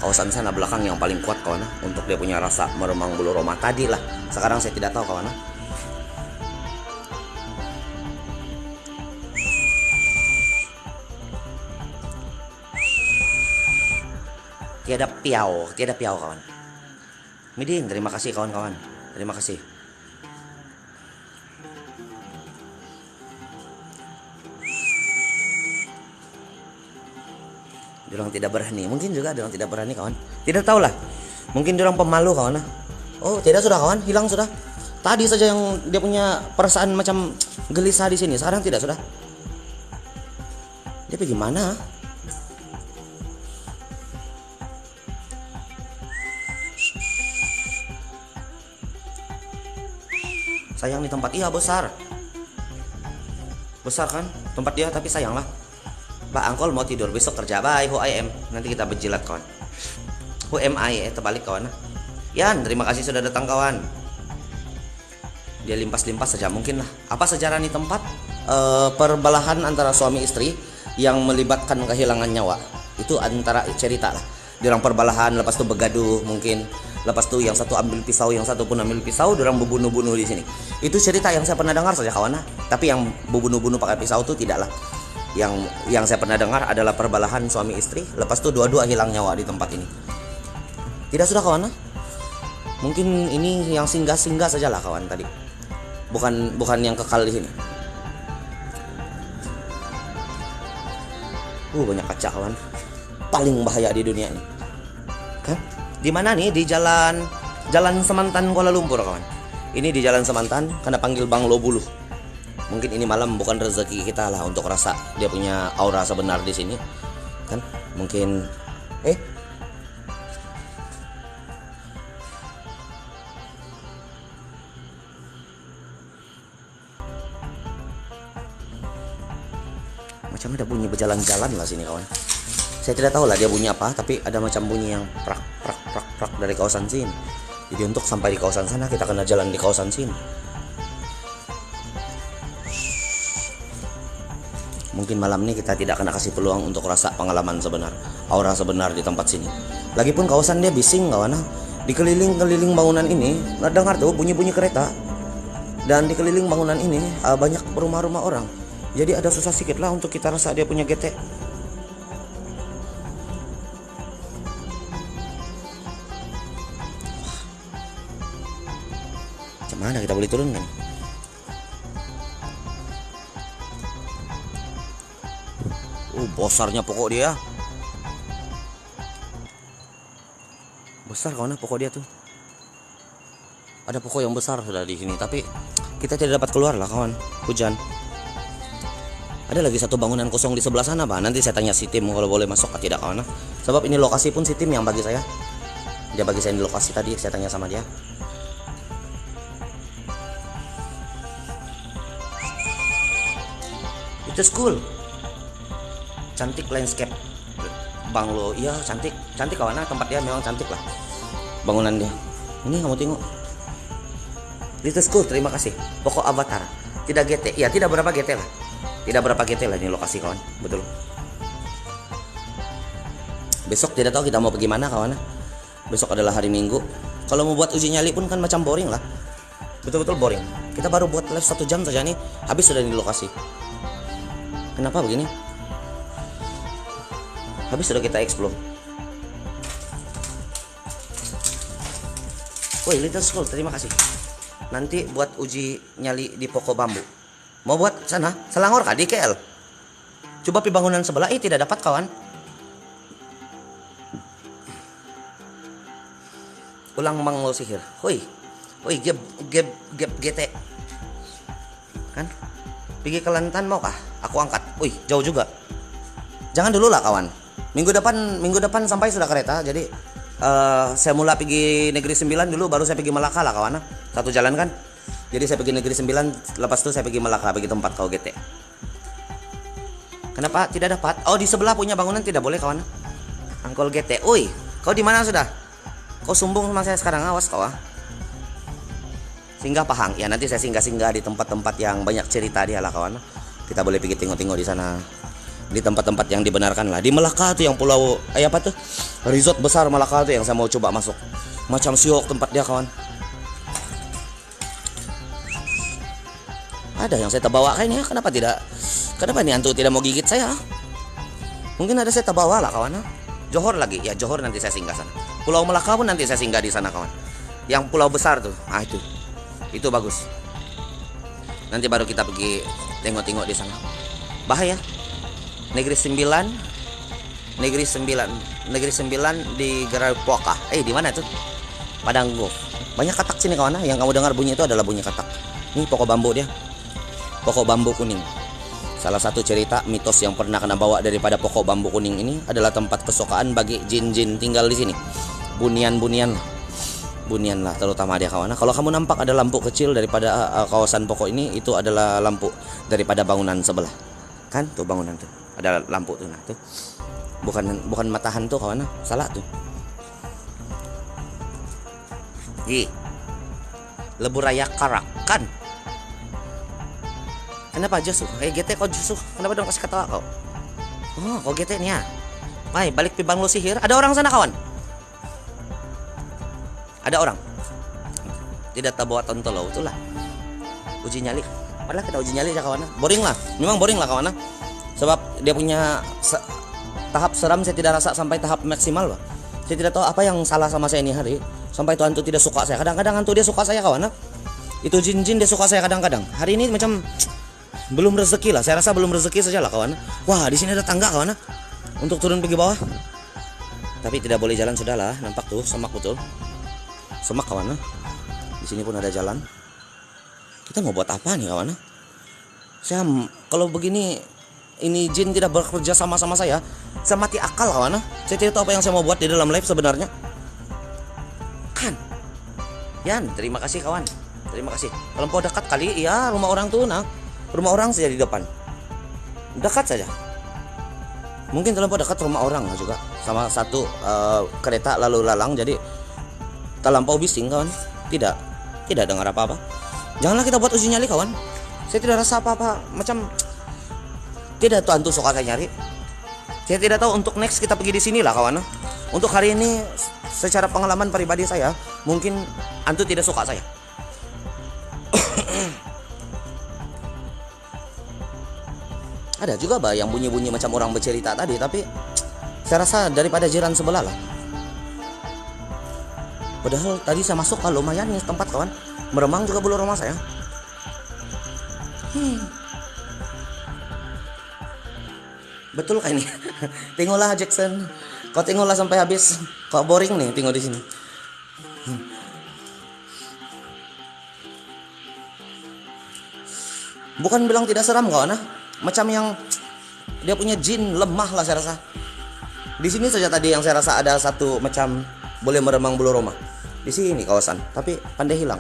S1: Kawasan sana belakang yang paling kuat kawan, untuk dia punya rasa meremang bulu roma tadi lah. Sekarang saya tidak tahu kawan. Tiada piau kawan. Miding, terima kasih kawan-kawan. Terima kasih. Diorang tidak berani, mungkin juga diorang tidak berani kawan. Tidak tahu lah, mungkin diorang pemalu kawan. Oh tidak sudah kawan, hilang sudah. Tadi saja yang dia punya perasaan macam gelisah di sini, sekarang tidak sudah. Dia pergi mana? Sayang di tempat, iya besar kan tempat dia, tapi sayang lah. Pak Angkol mau tidur, besok kerja. Bye, who I am. Nanti kita berjilat kawan. Who am I? Terbalik kawan. Yan, terima kasih sudah datang kawan. Dia limpas-limpas saja mungkin lah. Apa sejarah nih tempat? Perbelahan antara suami istri yang melibatkan kehilangan nyawa. Itu antara cerita lah. Diorang perbelahan, lepas itu begaduh mungkin. Lepas itu yang satu ambil pisau, yang satu pun ambil pisau, diorang berbunuh-bunuh di sini. Itu cerita yang saya pernah dengar saja kawan. Tapi yang berbunuh-bunuh pakai pisau itu tidaklah. Yang saya pernah dengar adalah perbelahan suami istri, lepas itu dua-dua hilang nyawa di tempat ini. Tidak sudah kawan? Mungkin ini yang singgah-singgah sajalah kawan tadi. Bukan yang kekal di sini. Banyak kaca kawan. Paling bahaya di dunia ini. Kan? Di mana nih? Di Jalan Semantan Kuala Lumpur kawan. Ini di Jalan Semantan, karena panggil Banglo Bulu. Mungkin ini malam bukan rezeki kita lah untuk rasa dia punya aura sebenar di sini, kan? Mungkin, macam ada bunyi berjalan-jalan lah sini kawan. Saya tidak tahu lah dia bunyi apa, tapi ada macam bunyi yang prak prak prak prak dari kawasan sini. Jadi untuk sampai di kawasan sana kita kena jalan di kawasan sini. Mungkin malam ini kita tidak kena kasih peluang untuk rasa pengalaman sebenar, aura sebenar di tempat sini. Lagipun kawasan dia bising kawan. Dikeliling-keliling bangunan ini, dengar tuh bunyi-bunyi kereta. Dan dikeliling bangunan ini banyak rumah-rumah orang. Jadi ada susah sedikit lah untuk kita rasa dia punya getek. Macam mana kita boleh turun kan? Besarnya pokok dia. Besar kawan pokok dia tuh. Ada pokok yang besar sudah di sini, tapi kita tidak dapat keluar lah kawan. Hujan. Ada lagi satu bangunan kosong di sebelah sana, Pak. Nanti saya tanya si tim kalau boleh masuk atau tidak kawan. Sebab ini lokasi pun si tim yang bagi saya. Dia bagi saya di lokasi tadi, saya tanya sama dia. Itu school. Cantik landscape banglo, iya cantik kawan. Tempat dia memang cantik lah, bangunan dia. Ini kamu tengok, Little School. Terima kasih. Pokok Avatar. Tidak GT, ya tidak berapa GT lah, tidak berapa GT lah ini lokasi kawan, betul. Besok tidak tahu kita mau pergi mana kawan. Besok adalah hari Minggu. Kalau mau buat uji nyali pun kan macam boring lah, betul-betul boring. Kita baru buat live 1 jam saja nih, habis sudah di lokasi. Kenapa begini? Habis sudah kita explore. Woi, Little School, terima kasih. Nanti buat uji nyali di pokok bambu. Mau buat sana, Selangor kah di KL? Coba pi bangunan sebelah, tidak dapat kawan. Ulang banglo sihir. Woi, gap GT. Kan? Pergi ke Kelantan mau kah? Aku angkat. Wih, jauh juga. Jangan dulu lah kawan. Minggu depan sampai sudah kereta. Jadi saya mulai pergi Negeri 9 dulu, baru saya pergi Melaka lah kawan. Satu jalan kan. Jadi saya pergi Negeri 9, lepas itu saya pergi Melaka, pergi tempat kau GT. Kenapa tidak dapat? Oh, di sebelah punya bangunan tidak boleh kawan. Angkol GT. Oi, kau di mana sudah? Kau sumbung sama saya sekarang, awas kau ah. Singgah Pahang. Ya nanti saya singgah-singgah di tempat-tempat yang banyak cerita dia lah kawan. Kita boleh pergi tengok-tengok di sana. Di tempat-tempat yang dibenarkan lah. Di Melaka tuh yang pulau apa tuh? Resort besar Melaka tuh yang saya mau coba masuk. Macam siok tempat dia kawan. Ada yang saya terbawa kayaknya. Kenapa tidak? Kenapa nih hantu tidak mau gigit saya? Mungkin ada saya terbawa lah kawan. Johor lagi. Ya Johor nanti saya singgah sana. Pulau Melaka pun nanti saya singgah di sana kawan. Yang pulau besar tuh. Ah itu. Itu bagus. Nanti baru kita pergi tengok-tengok di sana. Bahaya. Negeri 9 di Garapoka. Di mana tuh? Padanggo. Banyak katak sini kawan. Yang kamu dengar bunyi itu adalah bunyi katak. Ini pokok bambu dia. Pokok bambu kuning. Salah satu cerita mitos yang pernah kena bawa daripada pokok bambu kuning ini adalah tempat kesukaan bagi jin-jin tinggal di sini. Bunian lah terutama dia kawan. Kalau kamu nampak ada lampu kecil daripada kawasan pokok ini, itu adalah lampu daripada bangunan sebelah. Kan tuh bangunan tuh. Ada lampu tuh, nah tuh. Bukan matahan tuh kawan, salah tuh. Lebu Raya Karakan. Kenapa Josu? GT kau Josu. Kenapa dong kasih ketawa kau? Oh, kau GT nih ya. Balik pi banglo sihir. Ada orang sana kawan. Ada orang. Tidak terbawa tontolo itulah. Uji nyali. Padahal kita uji nyali aja kawan. Boring lah. Memang boring lah kawan. Sebab dia punya tahap seram saya tidak rasa sampai tahap maksimal loh. Saya tidak tahu apa yang salah sama saya ini hari. Sampai tuh hantu tidak suka saya. Kadang-kadang hantu dia suka saya kawan. Itu jin-jin dia suka saya kadang-kadang. Hari ini macam belum rezeki lah. Saya rasa belum rezeki saja lah kawan. Wah, di sini ada tangga kawan. Untuk turun pergi bawah. Tapi tidak boleh jalan sudah lah. Nampak tuh semak betul. Semak kawan. Di sini pun ada jalan. Kita mau buat apa nih kawan? Saya kalau begini ini jin tidak bekerja sama saya mati akal kawan. Saya tidak tahu apa yang saya mau buat di dalam live sebenarnya. Kan? Yan, terima kasih kawan. Terima kasih. Kalau mau dekat kali, ya rumah orang tuh nah. Rumah orang saja di depan. Dekat saja. Mungkin kalau mau dekat rumah orang juga. Sama satu kereta lalu lalang, jadi terlampau bising kawan. Tidak dengar apa-apa. Janganlah kita buat uji nyali kawan. Saya tidak rasa apa-apa, macam tidak tuh antu suka saya nyari. Saya tidak tahu untuk next kita pergi di sini lah kawan. Untuk hari ini secara pengalaman pribadi saya, mungkin antu tidak suka saya. Ada juga bah yang bunyi-bunyi macam orang bercerita tadi, tapi saya rasa daripada jiran sebelah lah. Padahal tadi saya masuk kalau lumayan nih tempat kawan. Meremang juga bulu rumah saya. Betul kayak ini. Tengoklah Jackson. Kau tengoklah sampai habis. Kau boring nih tengok di sini. Bukan bilang tidak seram kawan. Macam yang dia punya jin lemah lah saya rasa. Di sini saja tadi yang saya rasa ada satu macam boleh meremang bulu rumah. Di sini kawasan, tapi pandai hilang.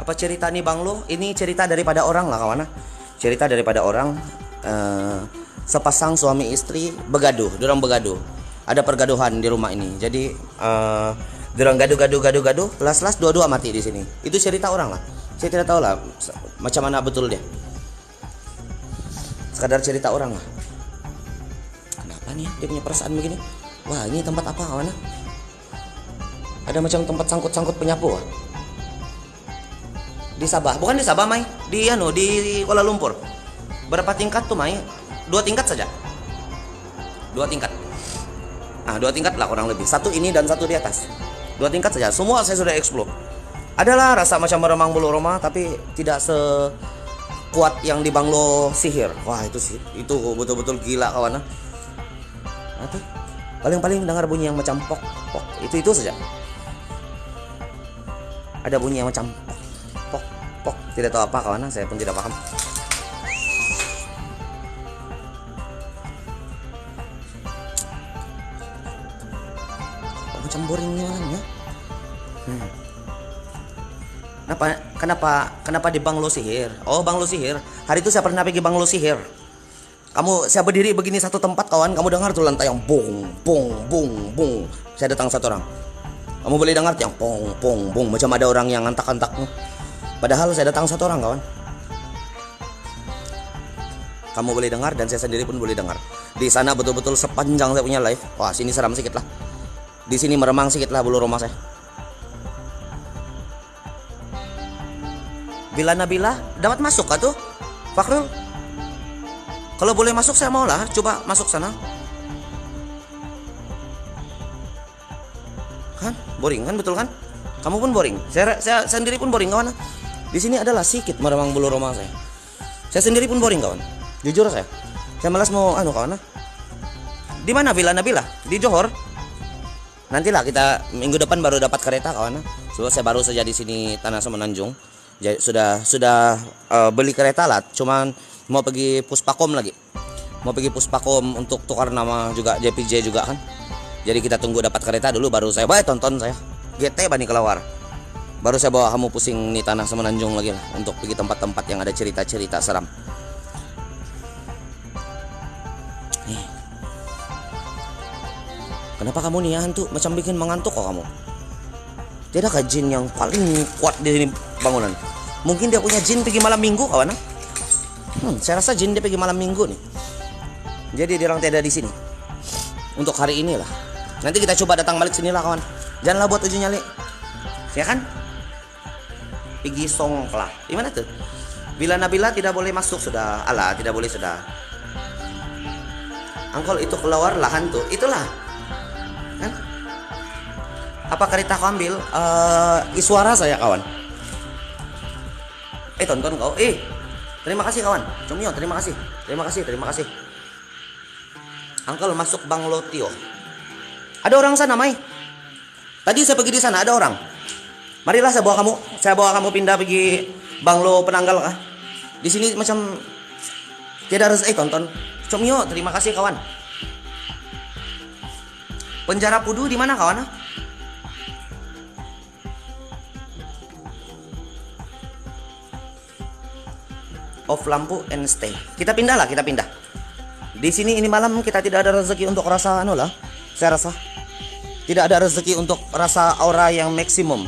S1: Apa cerita nih Bang Lo? Ini cerita daripada orang lah kawan. Cerita daripada orang, sepasang suami istri begaduh, dorang begaduh. Ada pergaduhan di rumah ini. Jadi dorang gaduh, las dua-dua mati di sini. Itu cerita orang lah. Saya tidak tahu lah macam mana betul dia. Sekadar cerita orang lah. Kenapa nih dia punya perasaan begini? Wah, ini tempat apa kawan? Ada macam tempat sangkut-sangkut penyapu. Di Sabah, bukan di Sabah Mai, di Kuala Lumpur. Berapa tingkat tuh Mai? 2 tingkat saja. 2 tingkat. Ah, 2 tingkat lah kurang lebih. Satu ini dan satu di atas. 2 tingkat saja. Semua saya sudah explore. Adalah rasa macam meremang bulu rumah, tapi tidak sekuat yang di Banglo sihir. Wah, itu sih, itu betul-betul gila kawan. Nah, tuh. Paling-paling dengar bunyi yang macam pok. Itu saja. Ada bunyi yang macam pok. Tidak tahu apa kawan, saya pun tidak paham. Macam boringnya ya. Kenapa di Banglo sihir? Oh, Banglo sihir. Hari itu saya pernah pergi Banglo sihir. Saya berdiri begini satu tempat kawan, kamu dengar tuh lantai yang bung. Saya datang satu orang. Kamu boleh dengar yang bung, macam ada orang yang antak-antak. Padahal saya datang satu orang kawan. Kamu boleh dengar dan saya sendiri pun boleh dengar. Di sana betul-betul sepanjang saya punya live. Wah, sini seram sedikit lah. Di sini meremang sedikit lah bulu rumah saya. Bila Nabila dapat masuk kah tuh? Fakhrul? Kalau boleh masuk saya mau lah, coba masuk sana. Kan? Boring kan, betul kan? Kamu pun boring. Saya sendiri pun boring kawan. Di sini adalah sedikit meremang bulu rumah saya. Saya sendiri pun boring kawan. Jujur saya malas mau kawan. Di mana Villa Nabila? Di Johor. Nantilah kita minggu depan baru dapat kereta kawan. So, saya baru saja di sini Tanah Semenanjung. Jadi sudah beli kereta lah. Cuman mau pergi Puspakom lagi. Mau pergi Puspakom untuk tukar nama juga JPJ juga kan. Jadi kita tunggu dapat kereta dulu baru saya tonton saya. GT bani kelawar. Baru saya bawa kamu pusing nih Tanah Semenanjung lagi lah untuk pergi tempat-tempat yang ada cerita-cerita seram. Nih. Kenapa kamu nih hantu macam bikin mengantuk kok kamu? Tidakkah jin yang paling kuat di sini bangunan? Mungkin dia punya jin pergi malam minggu kawan. Saya rasa jin dia pergi malam minggu nih. Jadi dia orang tidak di sini. Untuk hari ini lah. Nanti kita coba datang balik sini lah kawan. Janganlah buat uji nyali. Ya kan? Pergi Songkla. Di mana tuh? Bila Nabila tidak boleh masuk sudah. Alah, tidak boleh sudah. Angkol itu keluar lahan tuh. Itulah. Kan? Apa kereta kau ambil? Iswara saya kawan. Tonton kau. Terima kasih kawan. Cumio, terima kasih. Terima kasih. Angkol masuk Banglo Tio. Ada orang sana, Mai. Tadi saya pergi di sana ada orang. Marilah saya bawa kamu pindah pergi Banglo Penanggal kah? Di sini macam tidak harus tonton. Cumio, terima kasih kawan. Penjara Pudu di mana kawan? Off lampu and stay. Kita pindah. Di sini ini malam kita tidak ada rezeki untuk rasa anu lah. Saya rasa tidak ada rezeki untuk rasa aura yang maksimum.